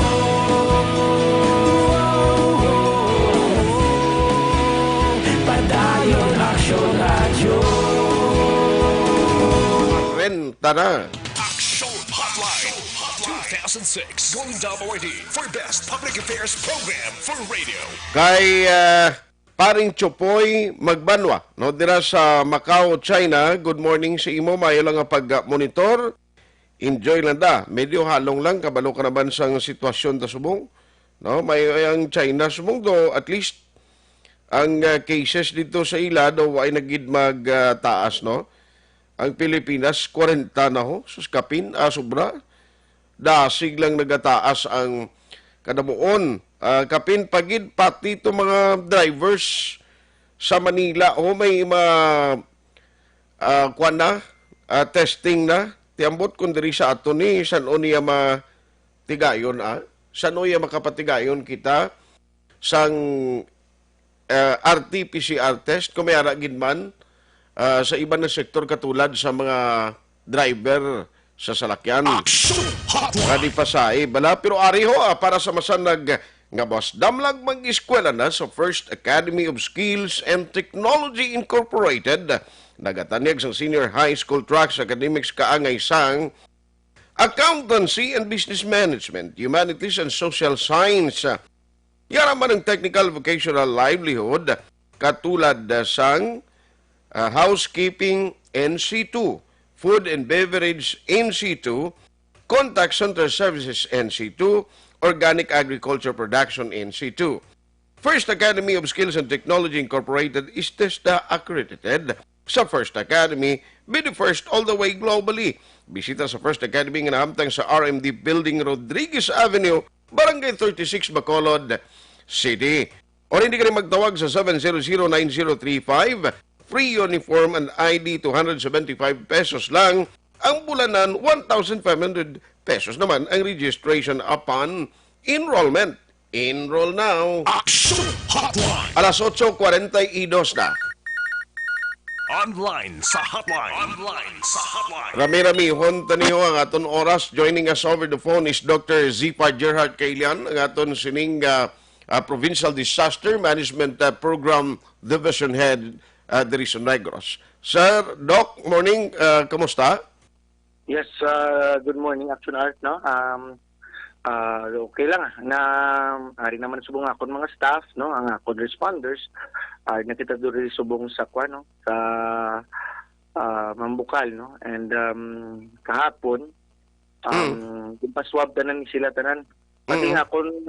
Padayon Aksyon Radio. Renta na. Aksyon Hotline 2006 Golden Dome awardee for Best Public Affairs Program for Radio. Kay paring Chopoy Magbanwa, no, dira sa Macau, China. Good morning sa imo, mayo lang ang pag-monitor. Enjoy lang da. Medyo halong lang, kabalo ka naman sa sitwasyon ta subong. No, may ang China subong do, at least ang cases dito sa ila do ay nagid magtaas, no. Ang Pilipinas 40 na ho, suskapin, sobra. Dasig lang nagataas ang kadamuon. Kapin pagid pati ito mga drivers sa Manila may testing na tiambot kun diri sa ato ni san niya matigayon san niya makapatigayon kita sang RT-PCR test kung may ara gid man sa iba na sektor katulad sa mga driver sa salakyan. Kadi pasay bala pero ari ho para sa masanag nga boss damlag mag-eskwela na sa First Academy of Skills and Technology Incorporated. Nagatanyag sa Senior High School Tracks Academics kaangay sang Accountancy and Business Management, Humanities and Social Science. Yaraman ang Technical Vocational Livelihood katulad sang Housekeeping NC2, Food and Beverage NC2, Contact Center Services NC2, Organic Agriculture Production NC2. First Academy of Skills and Technology Incorporated is TESDA accredited. Sa First Academy, be the first all the way globally. Bisita sa First Academy nga nahamtang sa RMD Building, Rodriguez Avenue, Barangay 36, Bacolod City. O hindi ka rin magtawag sa 700-9035. Free uniform and ID 275 pesos lang. Ang bulanan 1,500 pesos naman ang registration upon enrollment. Enroll now. Aksyon Hotline. Alas 8:42 na. Online sa Hotline. Online sa Hotline. Rami-rami, taniho ang aton oras. Joining us over the phone is Dr. Zipa Gerhard Kailian, ang aton sining Provincial Disaster Management Program Division Head diri sa Negros. Sir, Doc, morning. Kamusta? Yes, good morning, Action Art, no? Okay lang, ari naman subong akon mga staff, no? Ang akon responders, nakita doon subong sa no? Sa Mambukal, no? And kahapon, paswab tanan sila tanan. Pati akon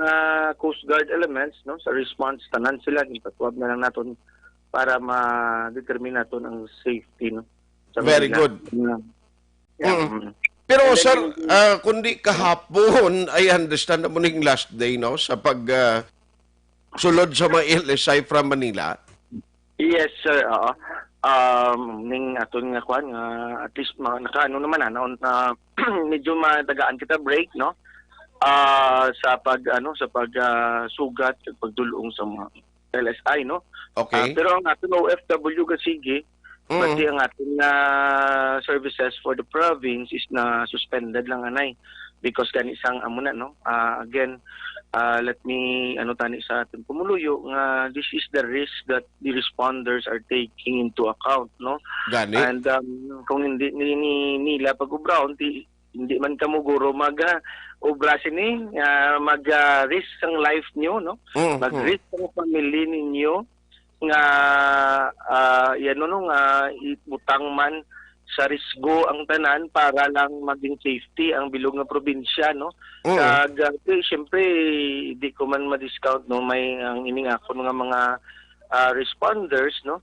Coast Guard elements, no? Sa response, tanan sila, paswab na lang naton para ma-determine naton ang safety, no? Very good. Yeah. Pero Pero sir, kundi kahapon, I understand na mo ning last day, no? Sa pag sulod sa mga LSI from Manila. Yes, sir. Oo. Ning aton nga kwan nga at least nakaano naman na medyo matagaan kita break, no? Sa pag sugat at pagdulong sa mga LSI, no? Okay. Pero ang aton OFW kasige, pati ang ating services for the province is na suspended lang anay because kani isang amuna, no? Again, let me tani sa ating pumuluyo nga this is the risk that the responders are taking into account, no? Gani. And kung hindi nila pag-ubraon, hindi man kamo guro mag-ubra sini, mag-risk ang life niyo, no? Mag-risk ang pamilya ninyo nga ibutang man sa risgo ang tanan para lang maging safety ang bilog nga probinsya, no? Siyempre di ko man ma-discount, no, may ang ining ako nga mga responders, no,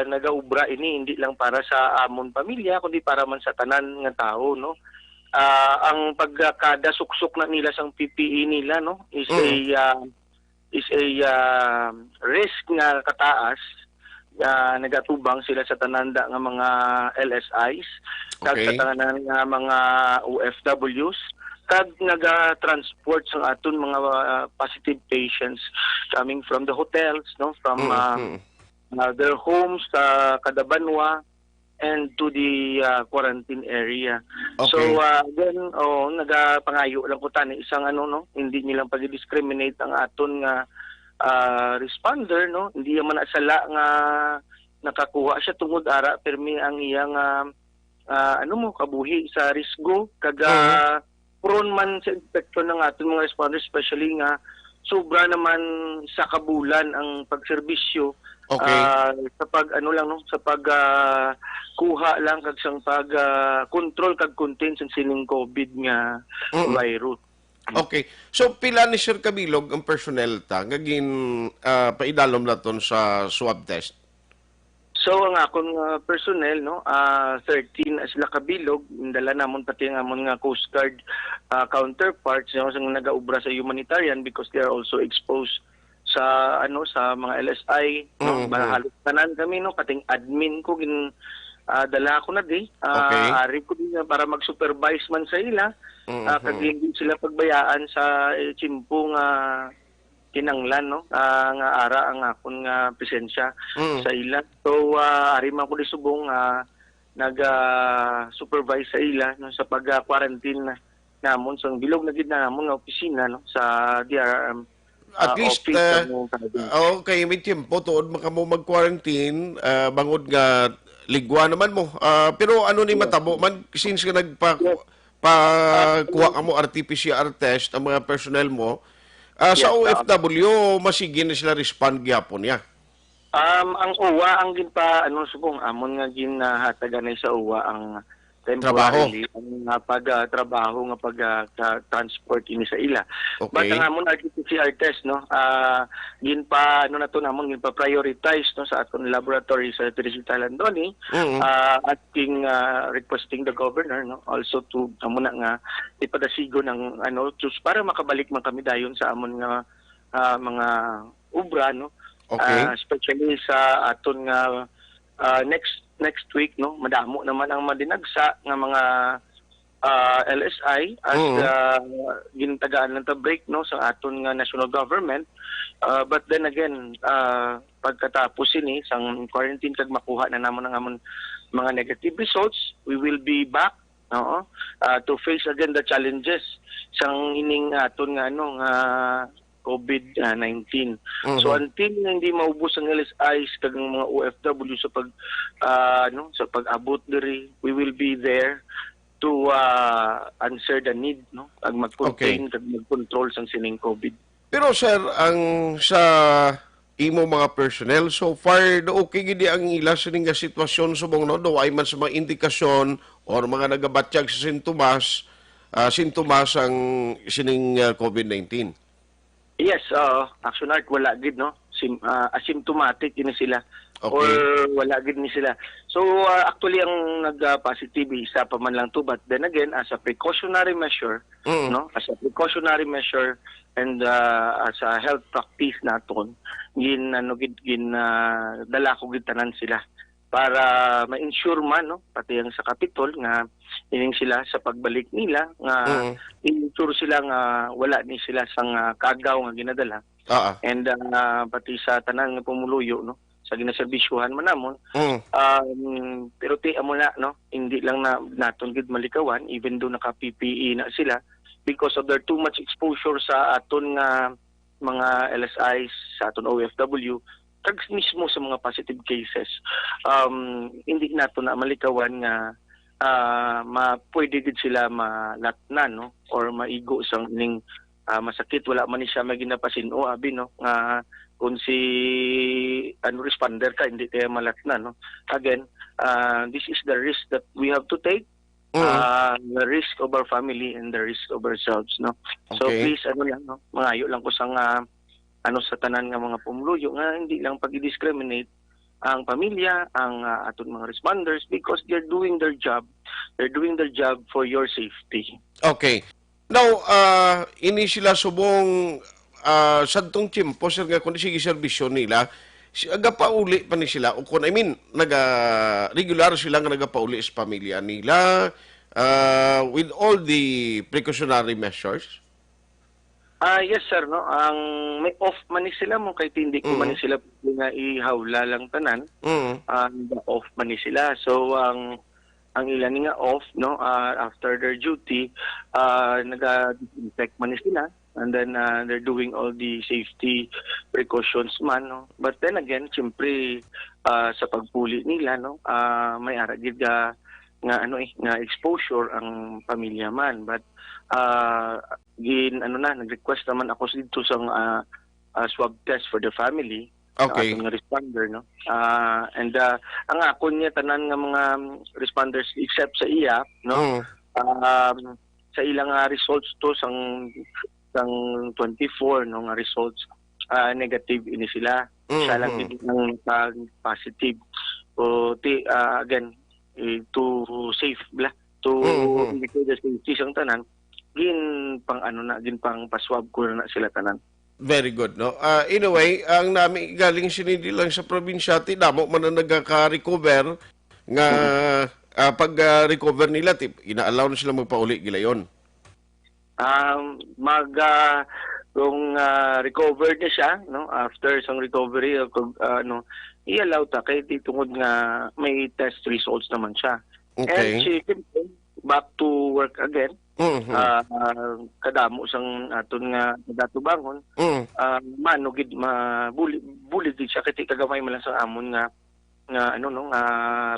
nagaubra ini hindi lang para sa amon pamilya kundi para man sa tanan nga tao, no. Ang pagkada suksok na nila sang PPE nila, no, is a risk nga kataas. Nagatubang sila sa tananda nga mga LSIs, kag sa tanan nga mga OFWs, kag naga-transport sa aton mga positive patients coming from the hotels, no, from their homes sa Kadabanwa and to the quarantine area. Okay. So again, nagapangayo lang ko tani isang hindi nilang pag-discriminate ang aton nga responder, no, hindi man asala nga nakakuha siya tungod ara permi ang iyang kabuhi sa risgo kaga prone man sa infection ng ating mga responders, especially nga sobra naman sa kabulan ang pagserbisyo. Okay. Sa pag sa pag kuha lang kag sang pag control kag contain sa sining COVID nga virus. Okay. So, pila ni Sir Kabilog ang personnel ta ngagin paidalom naton sa swab test? So, ang akong personnel, no, 13 sila kabilog, dala namon pati ang amon nga Coast Guard counterparts, no, sang nagaubra sa humanitarian because they are also exposed sa sa mga LSI, no, halos tanan kami, no, kating admin ko dala ko na di. Ari ko din para mag-supervise man sa ila. Kag hindi sila pagbayaan sa chimpong kinanglan, no, nga ara ang akon nga presensya sa ila. So ari man ko disubong nag-supervise sa ila, no, sa pag-quarantine namon sa bilog na gid namon nga opisina, no, sa DRRM. At least, okay, may tiempo tuod makamo mag-quarantine, bangod nga ligwa naman mo. Pero ano ni matabo man, since ka nagpakuha ka mo RT-PCR test ang mga personnel mo, sa OFW, masigin na sila respond gyapon niya. Ang uwa, ang ginpa, subong, amon nga ginahatagan na sa uwa ang temporarily ang pag-trabaho nga pag-transport ini sa ila. Okay. But ang amon RT-PCR test, no, ginpa namon ginpa prioritize, no, sa aton laboratory sa Teresita Landoni, asking requesting the governor, no, also to amon nga ipadasigo ng choose para makabalik man kami dayon sa amon nga mga ubra, no. Okay. Especially sa aton nga next week, no, madamo naman ang madinagsa nga mga LSI as gintagaan lang ta break, no, sa aton nga national government. But then again, pagkatapos ini sang quarantine kag makuha na namon ang amon mga negative results, we will be back, no, to face again the challenges sang ining aton nga COVID-19. So until hindi maubos ang LSIs kag mga OFW sa sa pag-abot diri, we will be there to answer the need, no, ag mag-contain kag mag-control sang sining COVID. Pero sir, ang sa imo mga personnel so far okay gid ang ila sa nga sitwasyon subong, no, do ay man sa mga indikasyon or mga nagabatyag sa sintomas ang sining COVID-19. Yes, Aksyon, wala gid, no, asymptomatic ini sila. or wala gid ni sila. So actually ang nag-positive isa pa man lang to, but then again as a precautionary measure, no, as a precautionary measure and as a health practice naton, dala ko gid tanan sila para ma-ensure man, no, pati ang sa Capitol nga ining sila sa pagbalik nila nga ensure sila nga wala ni sila sang kagaw nga ginadala. And pati sa tanan nga pumuluyo, no, sa ginaserbisyuhan man namon. Pero ti amo na, no, hindi lang na naton gid malikawan even though naka PPE na sila because of their too much exposure sa aton nga mga LSIs, sa aton OFW, kag mismo sa mga positive cases. Hindi nato na malikawan nga pwede gid sila malatnan, no, or maigo sang ining masakit. Wala man ni siya may ginapasino abi, no, nga kung si responder ka hindi kaya malatnan, no. Again, this is the risk that we have to take. The risk of our family and the risk of ourselves, no. So please no, mangayo lang ko sang sa tanan nga mga pumuluyo nga hindi lang pag-discriminate ang pamilya, ang aton mga responders because they're doing their job. They're doing their job for your safety. Okay. Now, ini sila subong sadtong tiempo sir nga kundi sige serbisyo nila, agapauli pa ni sila o kun regular sila nga nagapauli sa pamilya nila with all the precautionary measures. Yes sir, no. Ang may off man ni sila mo kay hindi ko man ni sila nga ihawla lang tanan. Off man ni sila. So ang ilan nga off, no, after their duty, naga-disinfect man ni sila, and then they're doing all the safety precautions man, no. But then again, siyempre sa pagpuli nila, no, may aragid nga exposure ang pamilya man. But nag-request naman ako dito sa swab test for the family. Okay. Nga responder, no. And ang akon niya tanan nga mga responders except sa iya, no. Sa ilang results to sang 24, no, nga results negative ini sila. Siya lang din ang positive. So again, to safe bla, to indicate the safety sang tanan, gin pang paswab ko na sila tanan. Very good, no? Anyway, ang nami galing sinindi lang sa probinsya, tinamo man na nagka-recover nga pag-recover nila, ina-allow na sila magpauli gilayon. Kung recovered na siya, no, after sang recovery, i-allow ta kay tungod nga may test results naman siya. Okay. And she can back to work again. Kadamo sang aton nga datubangon, manugid mabuli di siya kay kagamay man lang sa amon nga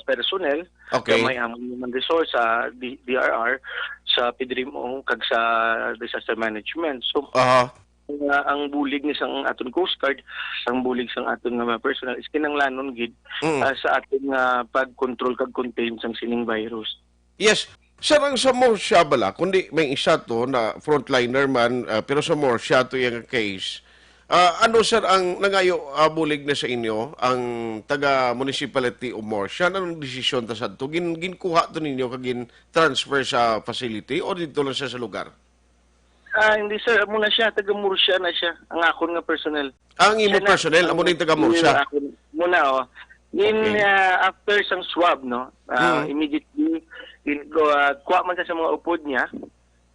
personnel. Okay. Gamay amon man resource sa DRR, sa PDRMO kag sa disaster management. So ang bulig ni sang aton Coast Guard, ang bulig sang aton nga mga personnel is kinanglanon gid sa aton nga pag-control kag contain sang sining virus. Yes. Sir, ang sa Morsha bala, kundi may isa to na frontliner man, pero sa Morsha to yung case, ano sir ang nangayo bulig na sa inyo, ang taga-municipality of Morsha, anong desisyon ta sa to? Ginkuha to ninyo kagin transfer sa facility o dito lang siya sa lugar? Hindi sir, muna siya, taga-Morsha na siya, ang akon nga personnel. Ang imo personnel, amo na yung taga-Morsha? Muna, after sang swab, no, immediately, kuha man siya sa mga upod niya,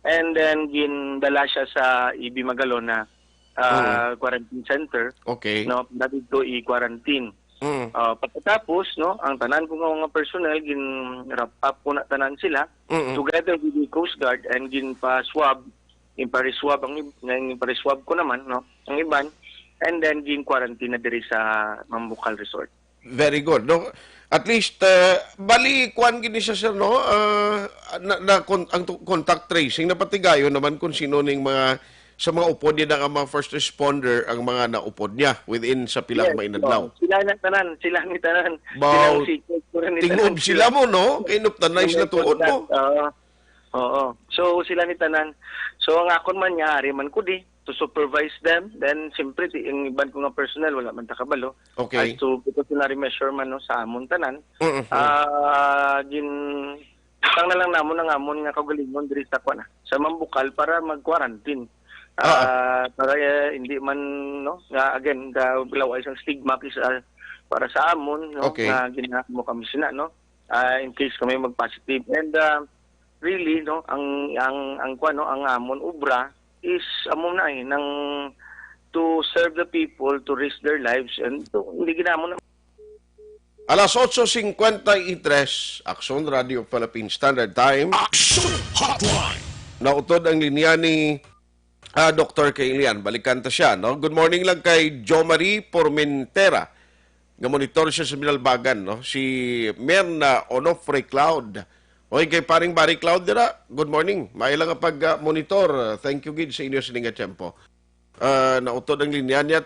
and then gindala siya sa IB Magalon na quarantine center. Okay. No, dito i-quarantine. Pagkatapos, no, ang tanan ko nga mga personnel gin-wrap up ko na tanan sila together with the Coast Guard and gin-pa-swab, gin-pa-reswab gin-pa-reswab ko naman, no, ang iban, and then gin-quarantine na diri sa Mambukal Resort. Very good. No? At least, bali, kuhan gini siya, sir, no? Ang contact tracing, napatigayo naman kung sino ning sa mga upod niya ng mga first responder, ang mga naupod niya within sa pilang mainadlaw. Sila ni tanan. Wow. Tingog sila mo, no? Kinuptanay sila tuod mo. Oo. So, sila ni tanan. So, ang akon man niya, man ko di. to supervise them. Then, siyempre, yung iban ko nga personnel, wala man takabalo. Okay. As to precautionary measure man no, sa amon tanan. Tang na lang namon ang amon nga kagalingon diri sa kuan sa Mambukal para mag-quarantine. Para hindi man no nga again bilaw isang stigma para sa amon no nga ginahimo kami sina no in case kami mag-positive. And really no ang kuan no ang amon ubra is amon na nang to serve the people, to risk their lives, and to, hindi ginamon na. Alas 8:53, Aksyon Radio Philippine Standard Time. Aksyon Hotline. Nautod ang linya ni Dr. Kailian. Balikan ta siya. No? Good morning lang kay Jo Marie Formentera. Nga monitor siya sa Minalbagan. No? Si Merna Onofre Cloud. Okay, kay paring Barry Cloud dira. Good morning. May lang pag-monitor. Thank you, Gid, sa inyo sininga tiyempo. Nautod ang linya niya.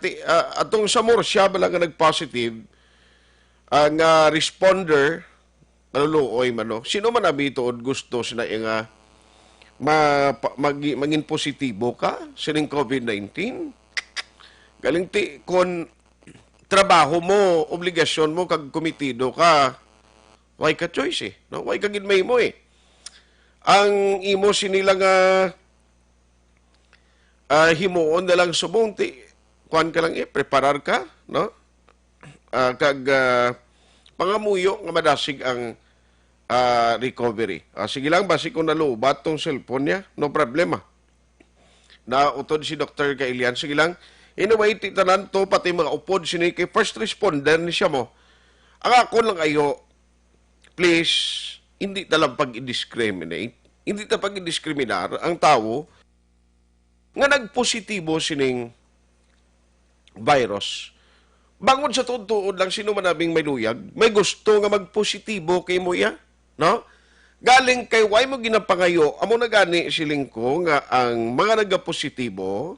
Atong sa Morsya, bala nga nag-positive, ang responder, maluluoy man, no? Sino man abitood gusto sina nga maging positibo ka sining COVID-19? Galing ti, kung trabaho mo, obligasyon mo, kag komitido ka, why ka choice eh. No? Why ka ginmay mo eh. Ang imo sinilang himuon na lang subong, kuhan ka lang eh, preparar ka, no? Pangamuyo nga madasig ang recovery. Sige lang, basi kung nalubat tong cellphone niya, no problema. Nautod si Dr. Kailian, sige lang, anyway, titanan to, pati mga upod, sini kay first responder ni siya mo. Ang ako lang ayo, please, hindi talang pag-discriminate, hindi ta pag-discriminar ang tao nga nagpositibo sining virus. Bangon sa tuod lang, sino man nabing may luyag, may gusto nga magpositibo kay mo ya, no? Galing kay why mo ginapangayo, amo na gani siling ko nga ang mga nagapositibo,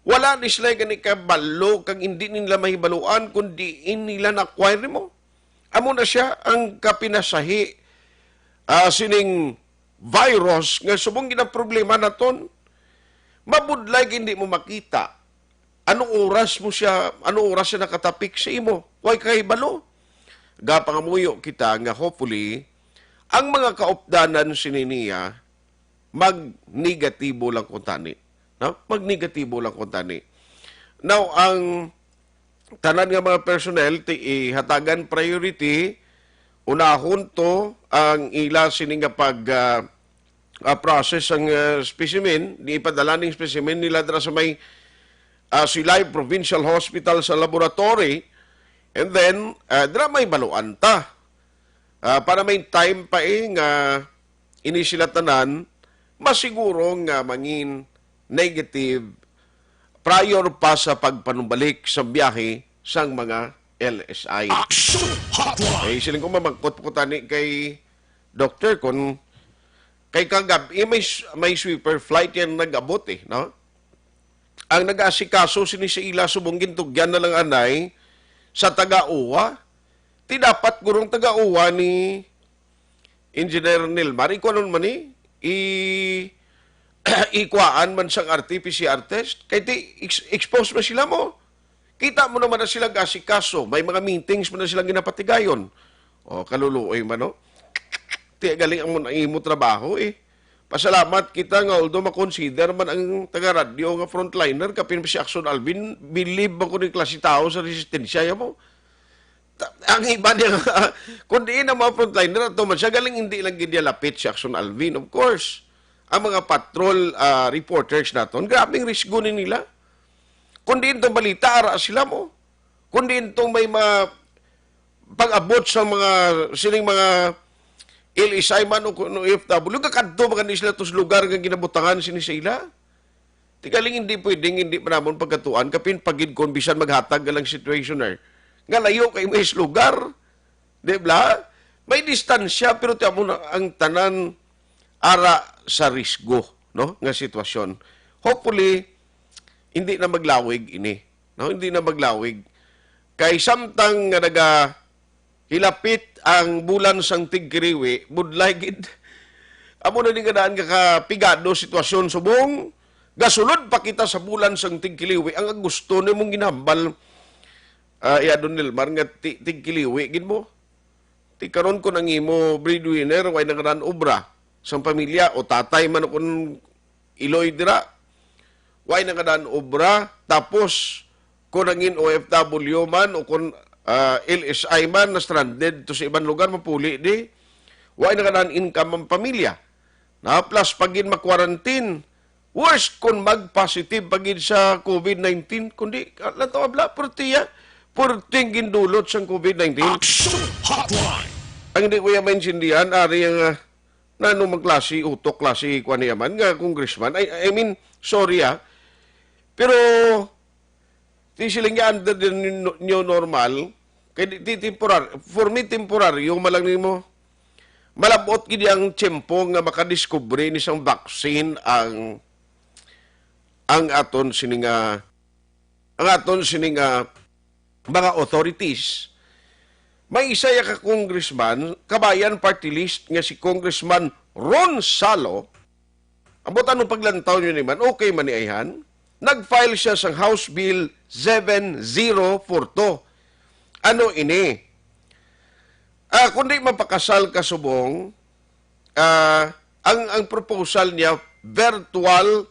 wala ni sila gani kabalo, kag hindi nila mahibaluan, kundi nila na-acquire mo. Amo na siya ang kapinasahi, sining virus, nga subong ginang problema na ton, mabudlay hindi mo makita. Anong oras siya nakatapik sa imo? Why kay balo? Gapangamuyo kita nga hopefully, ang mga kaupdanan sininiya, mag-negatibo lang kung tani. No? Mag-negatibo lang kung tani. Now, ang tanan nga mga personnel, hatagan priority, unahon to, ang ila sininga process ang specimen, di ipadala ng specimen nila dara sa may Silay Provincial Hospital sa laboratory, and then dira may baluan ta para may time pa nga inisilatanan masiguro nga mangin negative prior pa sa pagpanumbalik sa biyahe sang mga LSI. Aksyon Hotline. Siling ko mamagkot po tani kay Doctor kung kay kagabi may sweeper flight yan nag-abot no? Ang nag-asikaso sini sa ila subong gintugyan na lang anay sa taga-uwa. Ti dapat gurong taga-uwa ni Engineer Nilmar. Ikuanon man ikuaan man sang RT-PCR test. Kaya expose man sila mo. Kita mo naman na sila asikaso. May mga meetings mo na silang ginapatigayon. O, kaluluoy man, no? Ti galing ang imo trabaho, Pasalamat kita nga although makonsider man ang taga-radio nga frontliner kapin si Aksyon Alvin, believe ako ni klase tao sa resistensya mo. Ang iba niya kundi na mga frontliner ato man siya galing hindi lang gidilapit si Aksyon Alvin, of course. Ang mga patrol reporters naton, grabing risgo ni nila. Kundi itong balita, ara sila mo. Kundi itong may mga pag-abot sa mga sining mga LSI man o OFW, kakadto mga ni sila tos lugar nga ginabutangan sinisila. Tikaling hindi pwedeng, hindi pa naman pagkatuan, kapin pagid kon bisan maghatag lang situationer. Nga layo kay may lugar, di ba? May distansya, pero tiyan mo na ang tanan ara sa risgo, no? Nga sitwasyon. Hopefully, hindi na maglawig ini. No? Hindi na maglawig. Kay samtang nga hilapit ang bulan sang tigkiriwi, budlay gid. Amo na din kadaan kakapigado sitwasyon subong Gasulod pa kita sa bulan sang tigkiliwi. Ang gusto ni mong ginambal, Don Nilmar, nga tigkiliwi, gin mo. Ti karon ko nang imo breadwinner, way nagaran obra sa pamilya, o tatay man kung iloy dira. Way nagaran obra, tapos kung nangin OFW man, o kung LSI man, na stranded to sa ibang lugar, mapuli di. Way nagaran income ang pamilya. Na plus pagin ma-quarantine, worst kung mag-positive pagin sa COVID-19, kundi, lato abla, purting gindulot sa COVID-19. Aksyon Hotline. Ang hindi ko yung maintindihan, ari ang nano magklase, utok klase kwa niyaman, nga congressman. I mean, sorry pero di silang nga under the new normal, kaya di temporary, for me temporary, yung malang mo, malabot gini ang tiyempo nga makadiskubre ni isang vaccine ang aton sininga mga authorities. May isa ya ka congressman, kabayan party list nga si Congressman Ron Salo. Ambot anong paglantaw nyo naman, okay man ni Ayhan. Nag-file siya sa House Bill 7042. Ano ini? Kundi mapakasal ka subong, ang proposal niya, virtual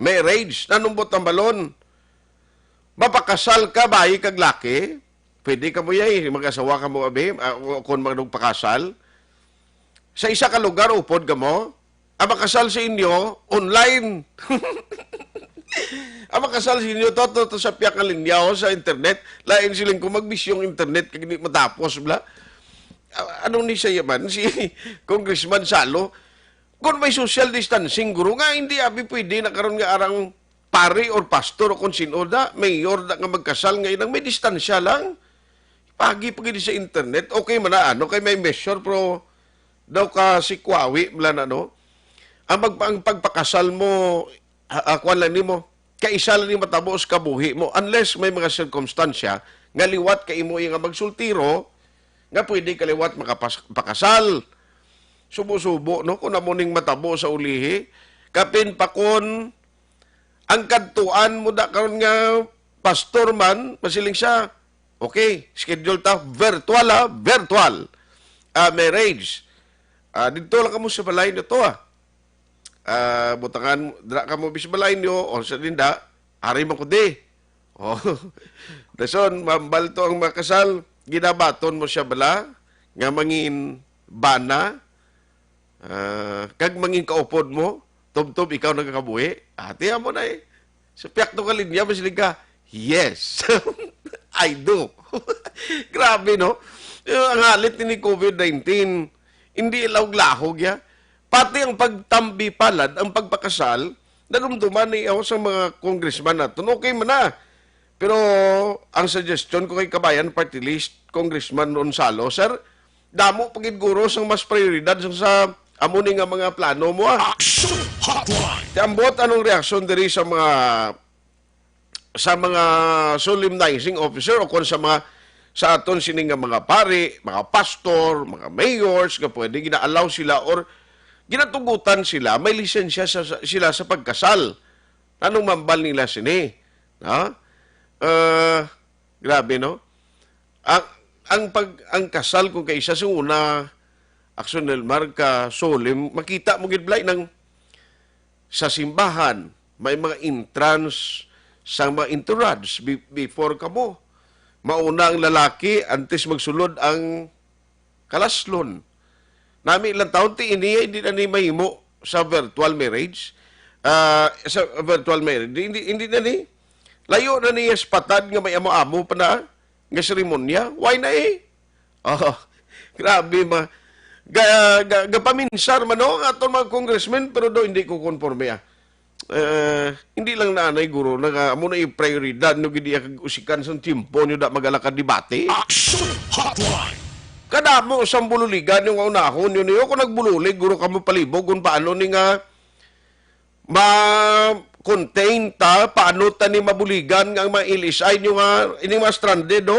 marriage. Nanumbot ang balon. Mapakasal ka ba, kag laki? Pwede ka mo yay, mag-asawa ka mo, abe, kung magpakasal. Sa isa ka lugar, upod ka mo. Ang makasal sa inyo, online. Ang makasal sa inyo, to sa piyak ng linyaw sa internet. Lain silang kung magbisyong internet, kag hindi matapos, bla. Anong ni siya yaman? Si Congressman Salo, kung may social distancing, guro nga, hindi abi pwede na karon nga arang pari or pastor o kung sino da, mayor da nga magkasal ngayon, may distansya lang. Pagi sa internet, okay man na, kay may measure, pero daw ka si Kwawi, mula na, ang pagpakasal mo, akuan lang ni mo, kaisa lang ni matabos kabuhi mo, unless may mga circumstansya, nga liwat ka imo yung magsultiro, nga pwede kaliwat makapakasal. Subo-subo, kung namuning matabo sa ulihi, kapin pa kon, ang kadtuan mo da karon nga pastor man, masiling siya, okay, schedule ta, virtual marriage. Dito lang kamo sa balay na to butangan, dra kamo bis balay nyo, o sa dinda, ari man ko di. Dason, mambal to ang makasal, ginabaton mo siya bala, nga mangin bana, kag mangin kaupod mo, tub-tub, ikaw nagkakabuhi, tiyan mo na sa piyak to kalinya, masilig ka, yes, I do. Grabe, no? Ang halit ni COVID-19, hindi ilawg-lahog ya. Pati ang pagtambi palad, ang pagpakasal, nanumduman ni ako sa mga congressman natin, okay man na. Pero ang suggestion ko kay Kabayan Party List, Congressman Ronzalo, sir, damo pagiguro sa mas prioridad sa amuni nga mga plano mo. Aksyon Hotline. Ambot anong reaksyon diri sa mga solemnizing officer o kung sa aton sining nga mga pari, mga pastor, mga mayors, nga pwede gina-allow sila or ginatugutan sila, may lisensya sila sa pagkasal. Anong mambal nila sini? Grabe, no? Ang kasal kung kaisa sa una, Aksyon Elmar ka solemn, makita mo gidblay ng sa simbahan, may mga entrance sa mga entourage before ka mo. Mauna ang lalaki, antes magsulod ang kalaslon. Nami ilang taon, hindi na ni mahimo sa virtual marriage. Sa virtual marriage. Hindi na ni. Layo na niya patad nga may amo-amo pa na nga seremonya. Why na grabe gapaminsar man aton mga congressmen, pero do hindi ko konforme hindi lang nanay guro amo na i-prioridad no gidi kag-usikan sa timpo nyo da magalakad debate. Aksyon Hotline. Kadamo sa bululigan yung unahon yun niyo kung nagbululig guro kamo palibog kung paano ni nga ma-contain ta paano ta ni mabuligan nga mga ilisay nyo nga ining mga stranded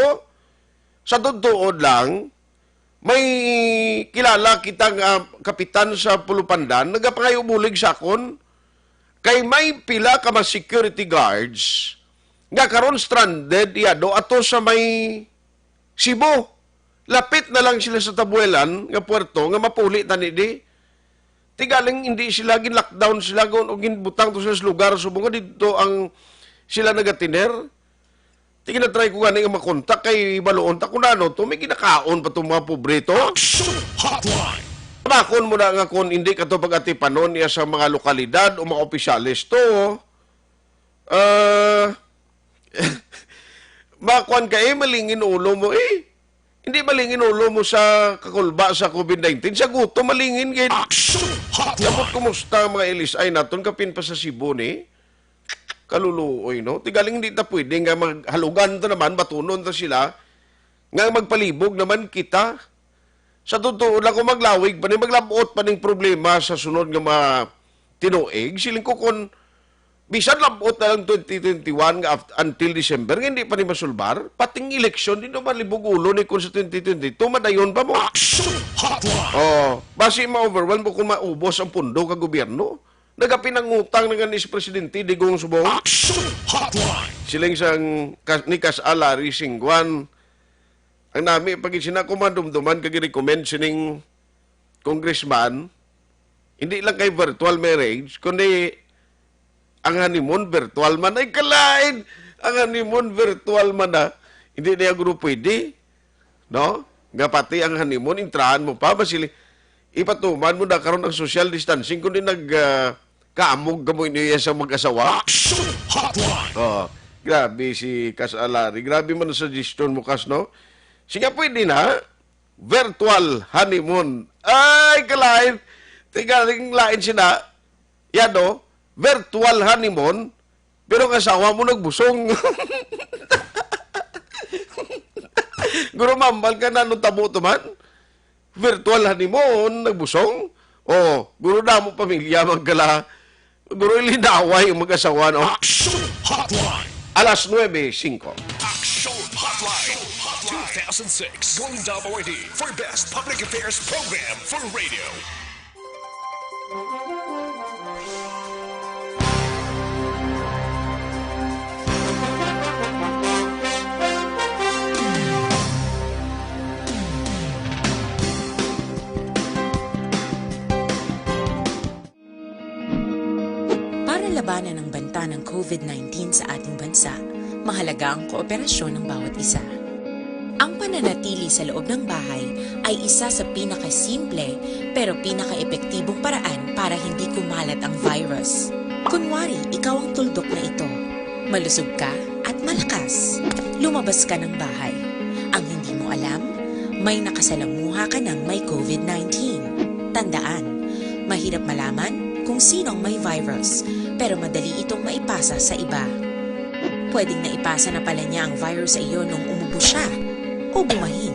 sa tutuod lang may kilala kitang kapitan sa Pulupandan nagapangayo bulig sa akon Kay may pila ka mga security guards nga karon stranded yado ato sa may Cebu. Lapit na lang sila sa Tabuelan nga puerto nga mapuli tani di. Tigaling hindi sila gin-lockdown sila o ginbutang to sa lugar subong nga dito ang sila nagatiner. Tigina-try ko gani nga makontak kay Baloon ta kunano to may ginakaon pa tong mga pobrito. Aksyon Hotline. Makon mo na nga kung hindi ka to pag-atipanon niya sa mga lokalidad o mga opisyalis to. Makuan ka malingin ulo mo Hindi malingin ulo mo sa kakulba sa COVID-19. Sa guto, malingin gid. Aksyon Hotline. Kapot kumusta mga ilisay naton kapin pa sa Cebu ni. Kaluluoy, no? Tigaling hindi ta pwede nga maghalugan ta naman, batunon ta sila. Nga magpalibog naman kita. Sa totoo lang kung maglawig pa ni, maglabot pa ning problema sa sunod nga mga tinuig. Siling ko kung bisan labot na lang 2021 nga until December, hindi pa ni masulbar. Pating eleksyon, hindi naman libog ulo ni kung sa 2022, madayon pa mo. Aksyon Hotline. Basi ma-overwhelm mo kung maubos ang pundo ka gobyerno. Nagapinangutang ng anis presidente, digong subong. Aksyon Hotline. Siling sang ni Alari Singwan, ang nami, pag sinakumandumduman, kag-recommend sining congressman, hindi lang kay virtual marriage, kundi ang honeymoon virtual man. Ay kalain! Ang honeymoon virtual man na. Hindi na yung grupo pwede. No? Nga pati ang honeymoon, intrahan mo pa. Basili, ipatuman mo na karon ng social distancing kundi kaamog gamoy niya sa mag-asawa. Aksyon Hotline. Grabe si Kas Alari. Grabe man ang suggestion mo, Kas, no? Sige, pwede na. Virtual honeymoon. Ay, kalain. Tigaling lain sila. Yan, no? Virtual honeymoon. Pero ang asawa mo nagbusong. Guro, mambal ka na nung tabo to man. Virtual honeymoon, nagbusong. Guro na mo pamilya, magkala. Guro, ilinaway yung mag-asawa, no? Aksyon Hotline. Alas 9:05. Aksyon Hotline. 2006. Going WID for Best Public Affairs Program for Radio. Para labanan ang banta ng COVID-19 sa ating bansa, mahalaga ang kooperasyon ng bawat isa. Ang pananatili sa loob ng bahay ay isa sa pinakasimple pero pinaka-epektibong paraan para hindi kumalat ang virus. Kunwari, ikaw ang tuldok na ito. Malusog ka at malakas. Lumabas ka ng bahay. Ang hindi mo alam, may nakasalamuha ka ng may COVID-19. Tandaan, mahirap malaman kung sinong may virus, pero madali itong maipasa sa iba. Pwedeng naipasa na pala niya ang virus sa iyo nung umubo siya o bumahin.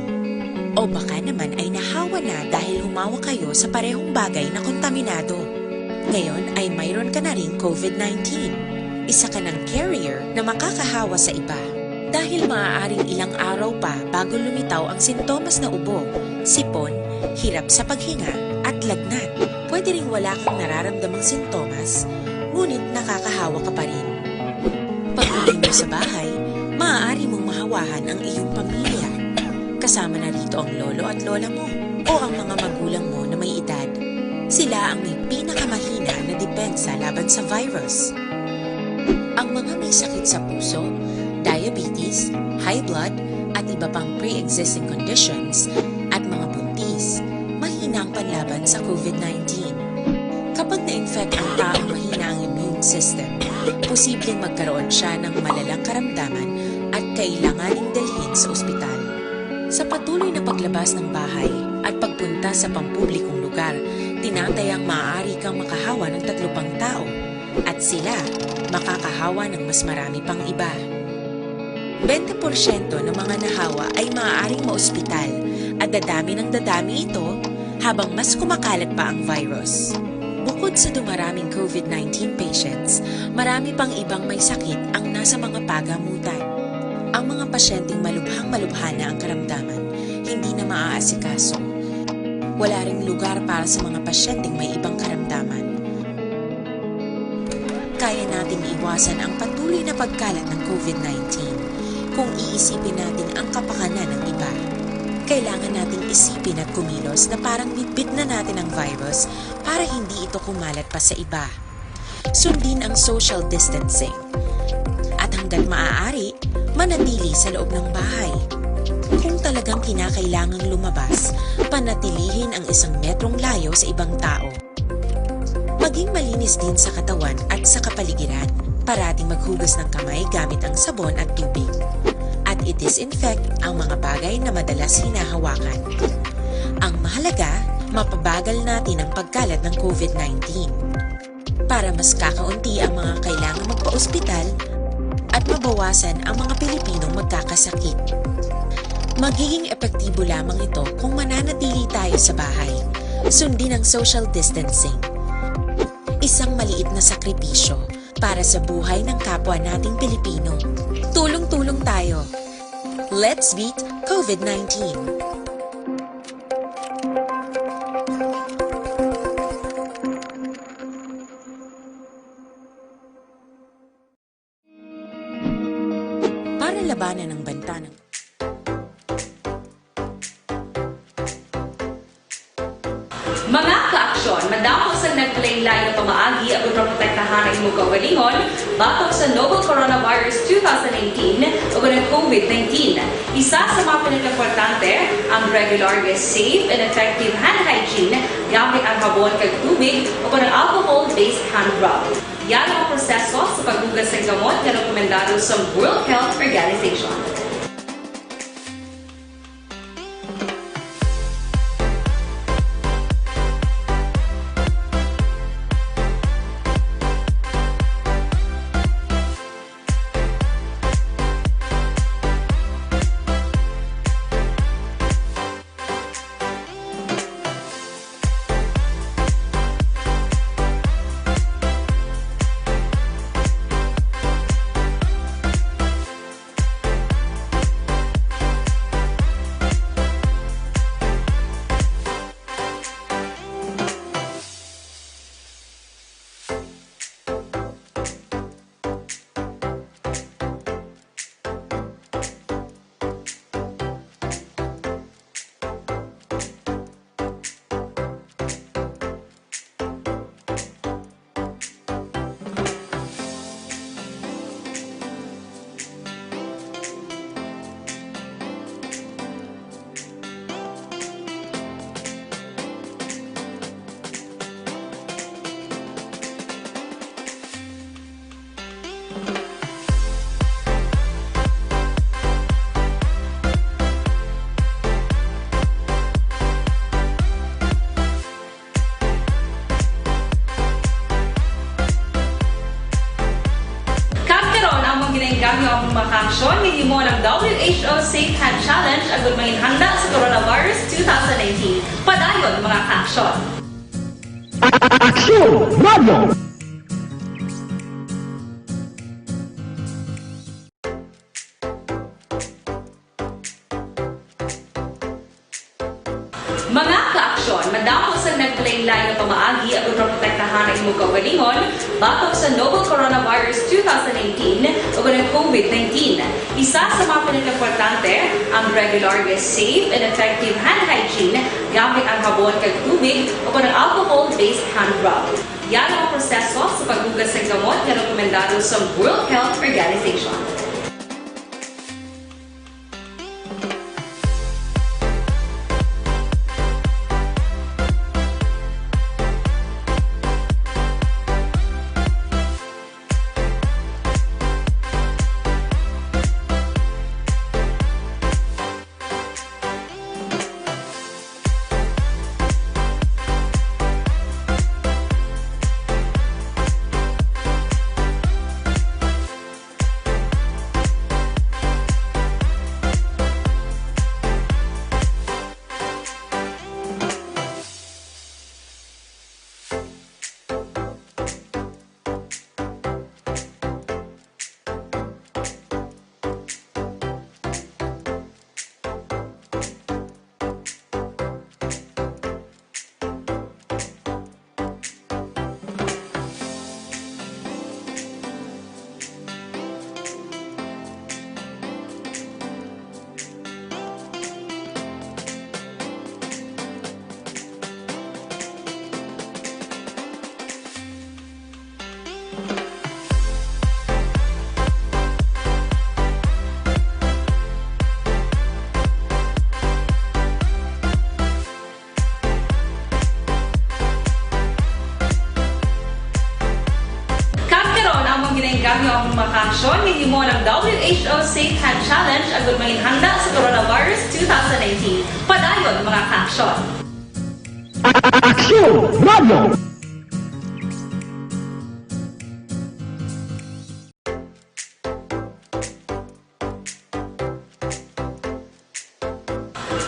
O baka naman ay nahawa na dahil humawa kayo sa parehong bagay na kontaminado. Ngayon ay mayroon ka na ring COVID-19. Isa ka ng carrier na makakahawa sa iba. Dahil maaaring ilang araw pa bago lumitaw ang sintomas na ubo, sipon, hirap sa paghinga at lagnat. Pwede ring wala kang nararamdamang sintomas, ngunit nakakahawa ka pa rin. Pag-uwi mo sa bahay, maaari mong mahawahan ang iyong pamilya. Kasama na rito ang lolo at lola mo o ang mga magulang mo na may edad. Sila ang may pinakamahina na depensa laban sa virus. Ang mga may sakit sa puso, diabetes, high blood, at iba pang pre-existing conditions at mga buntis, mahina ang panlaban sa COVID-19. Kapag na-infect ang taong mahina ang immune system, posibleng magkaroon siya ng malalang karamdaman at kailanganing dalhin sa ospital. Sa patuloy na paglabas ng bahay at pagpunta sa pampublikong lugar, tinatayang maaari kang makahawa ng 3 pang tao at sila makakahawa ng mas marami pang iba. 20% ng mga nahawa ay maaaring maospital at dadami ng dadami ito habang mas kumakalat pa ang virus. Bukod sa dumaraming COVID-19 patients, marami pang ibang may sakit ang nasa mga pagamutan. Ang mga pasyenteng malubhang-malubha na ang karamdaman, hindi na maaasikaso. Wala ring lugar para sa mga pasyenteng may ibang karamdaman. kaya nating iwasan ang patuloy na pagkalat ng COVID-19 kung iisipin natin ang kapakanan ng iba. Kailangan nating isipin at kumilos na parang bitbit na natin ang virus para hindi ito kumalat pa sa iba. Sundin ang social distancing. At hanggat maaari, manatili sa loob ng bahay. Kung talagang kinakailangang lumabas, panatilihin ang 1 metrong layo sa ibang tao. Maging malinis din sa katawan at sa kapaligiran. Parating maghugas ng kamay gamit ang sabon at tubig. At i-disinfect ang mga bagay na madalas hinahawakan. Ang mahalaga, mapabagal natin ang pagkalat ng COVID-19 para mas kakaunti ang mga kailangang magpa-ospital at mabawasan ang mga Pilipinong magkakasakit. Magiging epektibo lamang ito kung mananatili tayo sa bahay. Sundin ang social distancing. Isang maliit na sakripisyo para sa buhay ng kapwa nating Pilipino. Tulong-tulong tayo. Let's beat COVID-19. Para labanan ang banta ng mga ka-aksyon, madamo sa naglaylay na pamaagi at protektahan ang imong kaugalingon batok sa novel coronavirus 2018 o ng COVID-19. Isa sa mga pinaka-importante ang regular, safe, and effective hand hygiene gamit ang sabon kag tubig o ng alcohol-based hand rub. Yan ang proseso sa paghugas ng gamot na rekomendado sa World Health Organization. Ginagamit ang mga aksyon, minimo ng WHO Safe Hand Challenge ang gulmangin handa sa coronavirus 2019. Padayon mga aksyon. Aksyon! Radio! Mga ka-aksyon, madamo sa naglaylay na pamaagi at protektahan ang imong kaugalingon batok sa novel coronavirus 2018 o ng COVID-19. Isa sa mga pinaka-importante ang regular, safe, and effective hand hygiene gamit ang sabon kag tubig o ng alcohol-based hand rub. Yan ang proseso sa paghugas ng gamot na rekomendado sa World Health Organization. among ginagamit ang mga aksyon hindi mo ng WHO Safe Hand Challenge agad maging handa sa coronavirus 2019. Padayon mga aksyon. Aksyon Radio!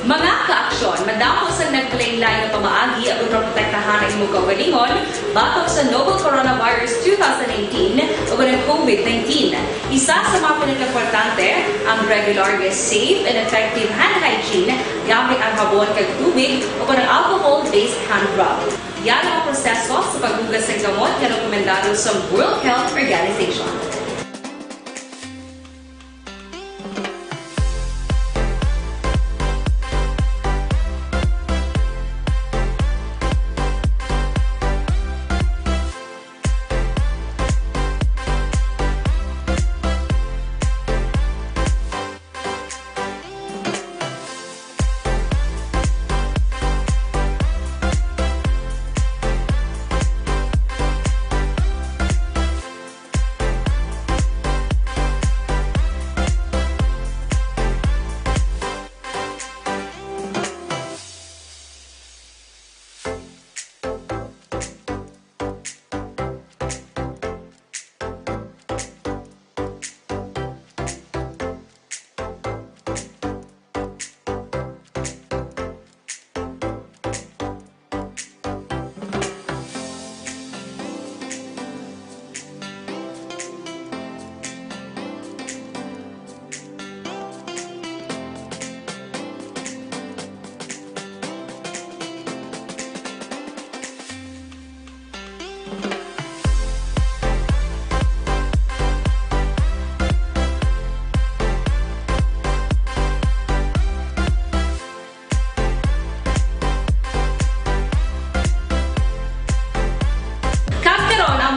Mga ka-aksyon, madamo sa nagpalaylay na pamaagi at protektahan ang imong kaugalingon batok sa novel coronavirus 2018 o ng COVID-19. Isa sa mga pinaka-importante ang regular, safe, and effective hand hygiene gamit ang habon kag tubig o ng alcohol-based hand rub. Yan ang proseso sa paghugas ng gamot na rekomendado sa World Health Organization.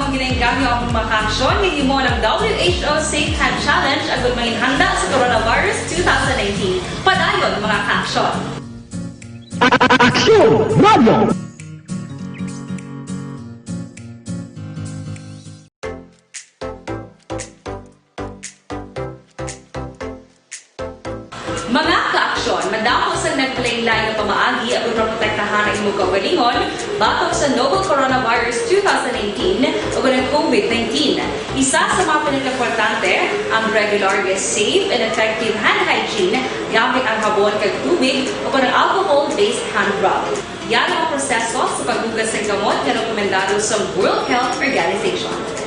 Ginagamit ang mga aksyon hindi mo ng WHO Safe Hand Challenge agad maging handa sa coronavirus 2019. Padayon mga aksyon. Aksyon Radio! Mga ka-aksyon, madamo sa nagpalaylay na pamaagi at protektahan ang imong kaugalingon batok sa novel coronavirus 2018 o ng COVID-19. Isa sa mga pinaka-importante ang regular, safe, and effective hand hygiene gamit ang habon kag tubig o ng alcohol-based hand rub. Yan ang proseso sa paghugas ng gamot na rekomendado sa World Health Organization.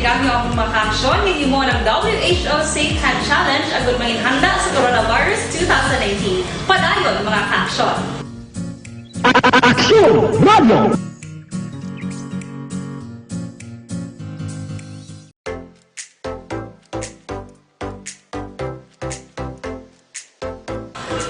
ginagamit ang mga aksyon hindi mo ng WHO Safe Hand Challenge agad maging handa sa coronavirus 2019. Padayon mga aksyon. Aksyon Radio!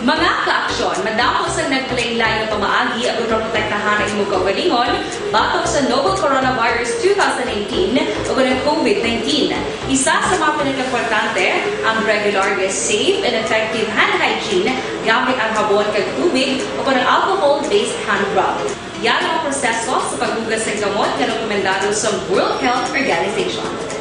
Mga ka-aksyon, madamo sa nagpalaylay na pamaagi at protektahan ang imong kaugalingon batok sa novel coronavirus 2018 o ng COVID-19. Isa sa mga pinaka-importante ang regular, safe, and effective hand hygiene gamit ang habon kag tubig o ang alcohol-based hand rub. Yan ang proseso sa paghugas ng gamot na rekomendado sa World Health Organization.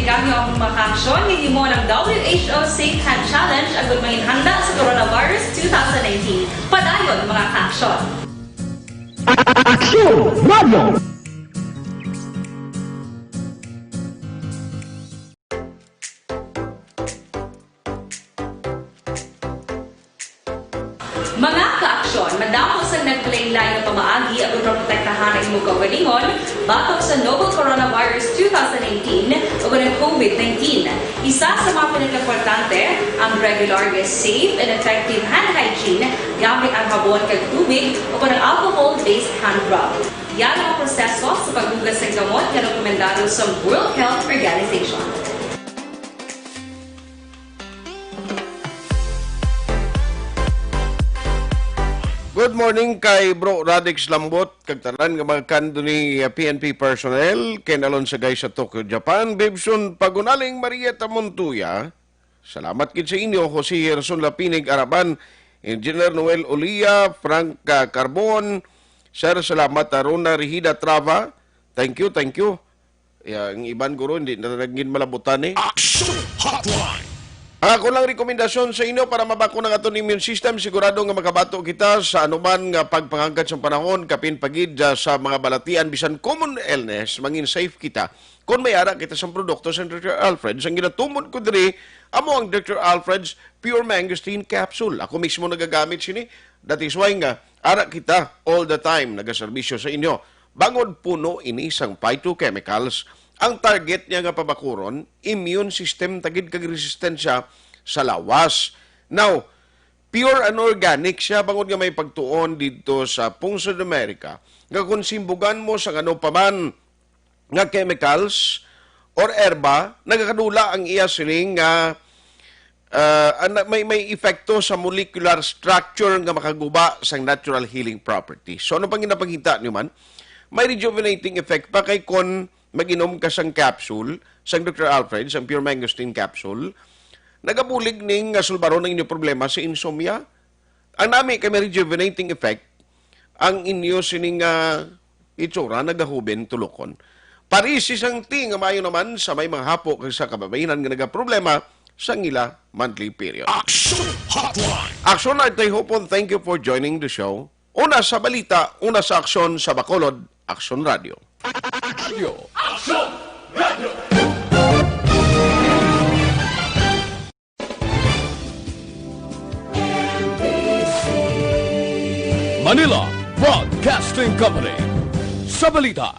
Ganyo ang makaksyon, hindi mo ng WHO Safe Hand Challenge agad may handa sa coronavirus 2019. Padayon mga kaksyon! Aksyon Radio! Mga kaaksyon, madamo sa nagpalaylay na pamaagi ang protektahan ang imong kaugalingon batok sa novel coronavirus 2018 o ng COVID-19. Isa sa mga pinaka-importante ang regular, safe, and effective hand hygiene gamit ang habon kag tubig o ang alcohol-based hand rub. Yan ang proseso sa paghugas ng gamot na rekomendado sa World Health Organization. Good morning kay Bro Radix Lambot, kagtanan nga mga kando ni PNP personnel, kinalon sa guys sa Tokyo, Japan, Bibson Pagunaling Marieta Montuya. Salamat kit sa inyo, Jose Gerson Lapinig Araban, Engineer Noel Olia, Frank Carbon, Sir Salamat Aruna Rihida Trava. Thank you, thank you. Ang iban guro, hindi na naging malabutan eh. Aksyon Hotline. Ako lang rekomendasyon sa inyo para mabako ng aton immune system, sigurado nga makabato kita sa anuman nga pagpangangkat sa panahon, kapin pagid sa mga balatian, bisan common illness, mangin safe kita. Kung may ara kita sa produkto sa Dr. Alfred's, ang ginatumon ko diri, amo ang Dr. Alfred's Pure Mangosteen Capsule. Ako mismo nagagamit sini. That is why nga, ara kita all the time, nagaservisyo sa inyo. Bangod puno ini isang phytochemicals. Ang target niya nga pabakuron, immune system tagid kag resistensya sa lawas. Now, pure and organic siya, bangod nga may pagtuon dito sa Pungsod America. Nga kung simbugan mo sa ano paman nga chemicals or herba, nagakadula ang iya sining nga may epekto sa molecular structure nga makaguba sa natural healing properties. So ano pang ginapakita niyo man? May rejuvenating effect pa kay kon mag-inom ka sang capsule, sang Dr. Alfred, sang Pure Mangosteen Capsule, nagabulig ning sulbaron ng inyong problema sa insomnia. Ang nami kay may rejuvenating effect, ang inyo sining itsura, nagahubin, tulokon. Paris isang ting, mayo naman sa may mga hapo kay sa kababayanan nga nagaproblema sa ngila monthly period. Aksyon Hotline. Aksyon at Tayhopon, thank you for joining the show. Una sa balita, una sa aksyon sa Bacolod, Aksyon Radio. Aksyon Radio. Manila Broadcasting Company. Sa balita,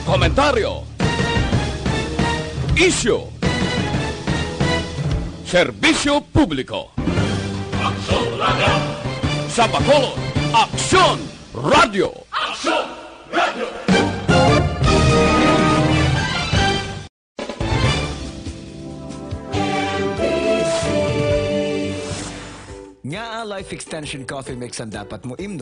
komentaryo, isyu, serbisyo publiko. Aksyon Radio. Sa Bacolod, Aksyon Radio. Aksyon Radio. Nga Life Extension Coffee Mix ang dapat mo imno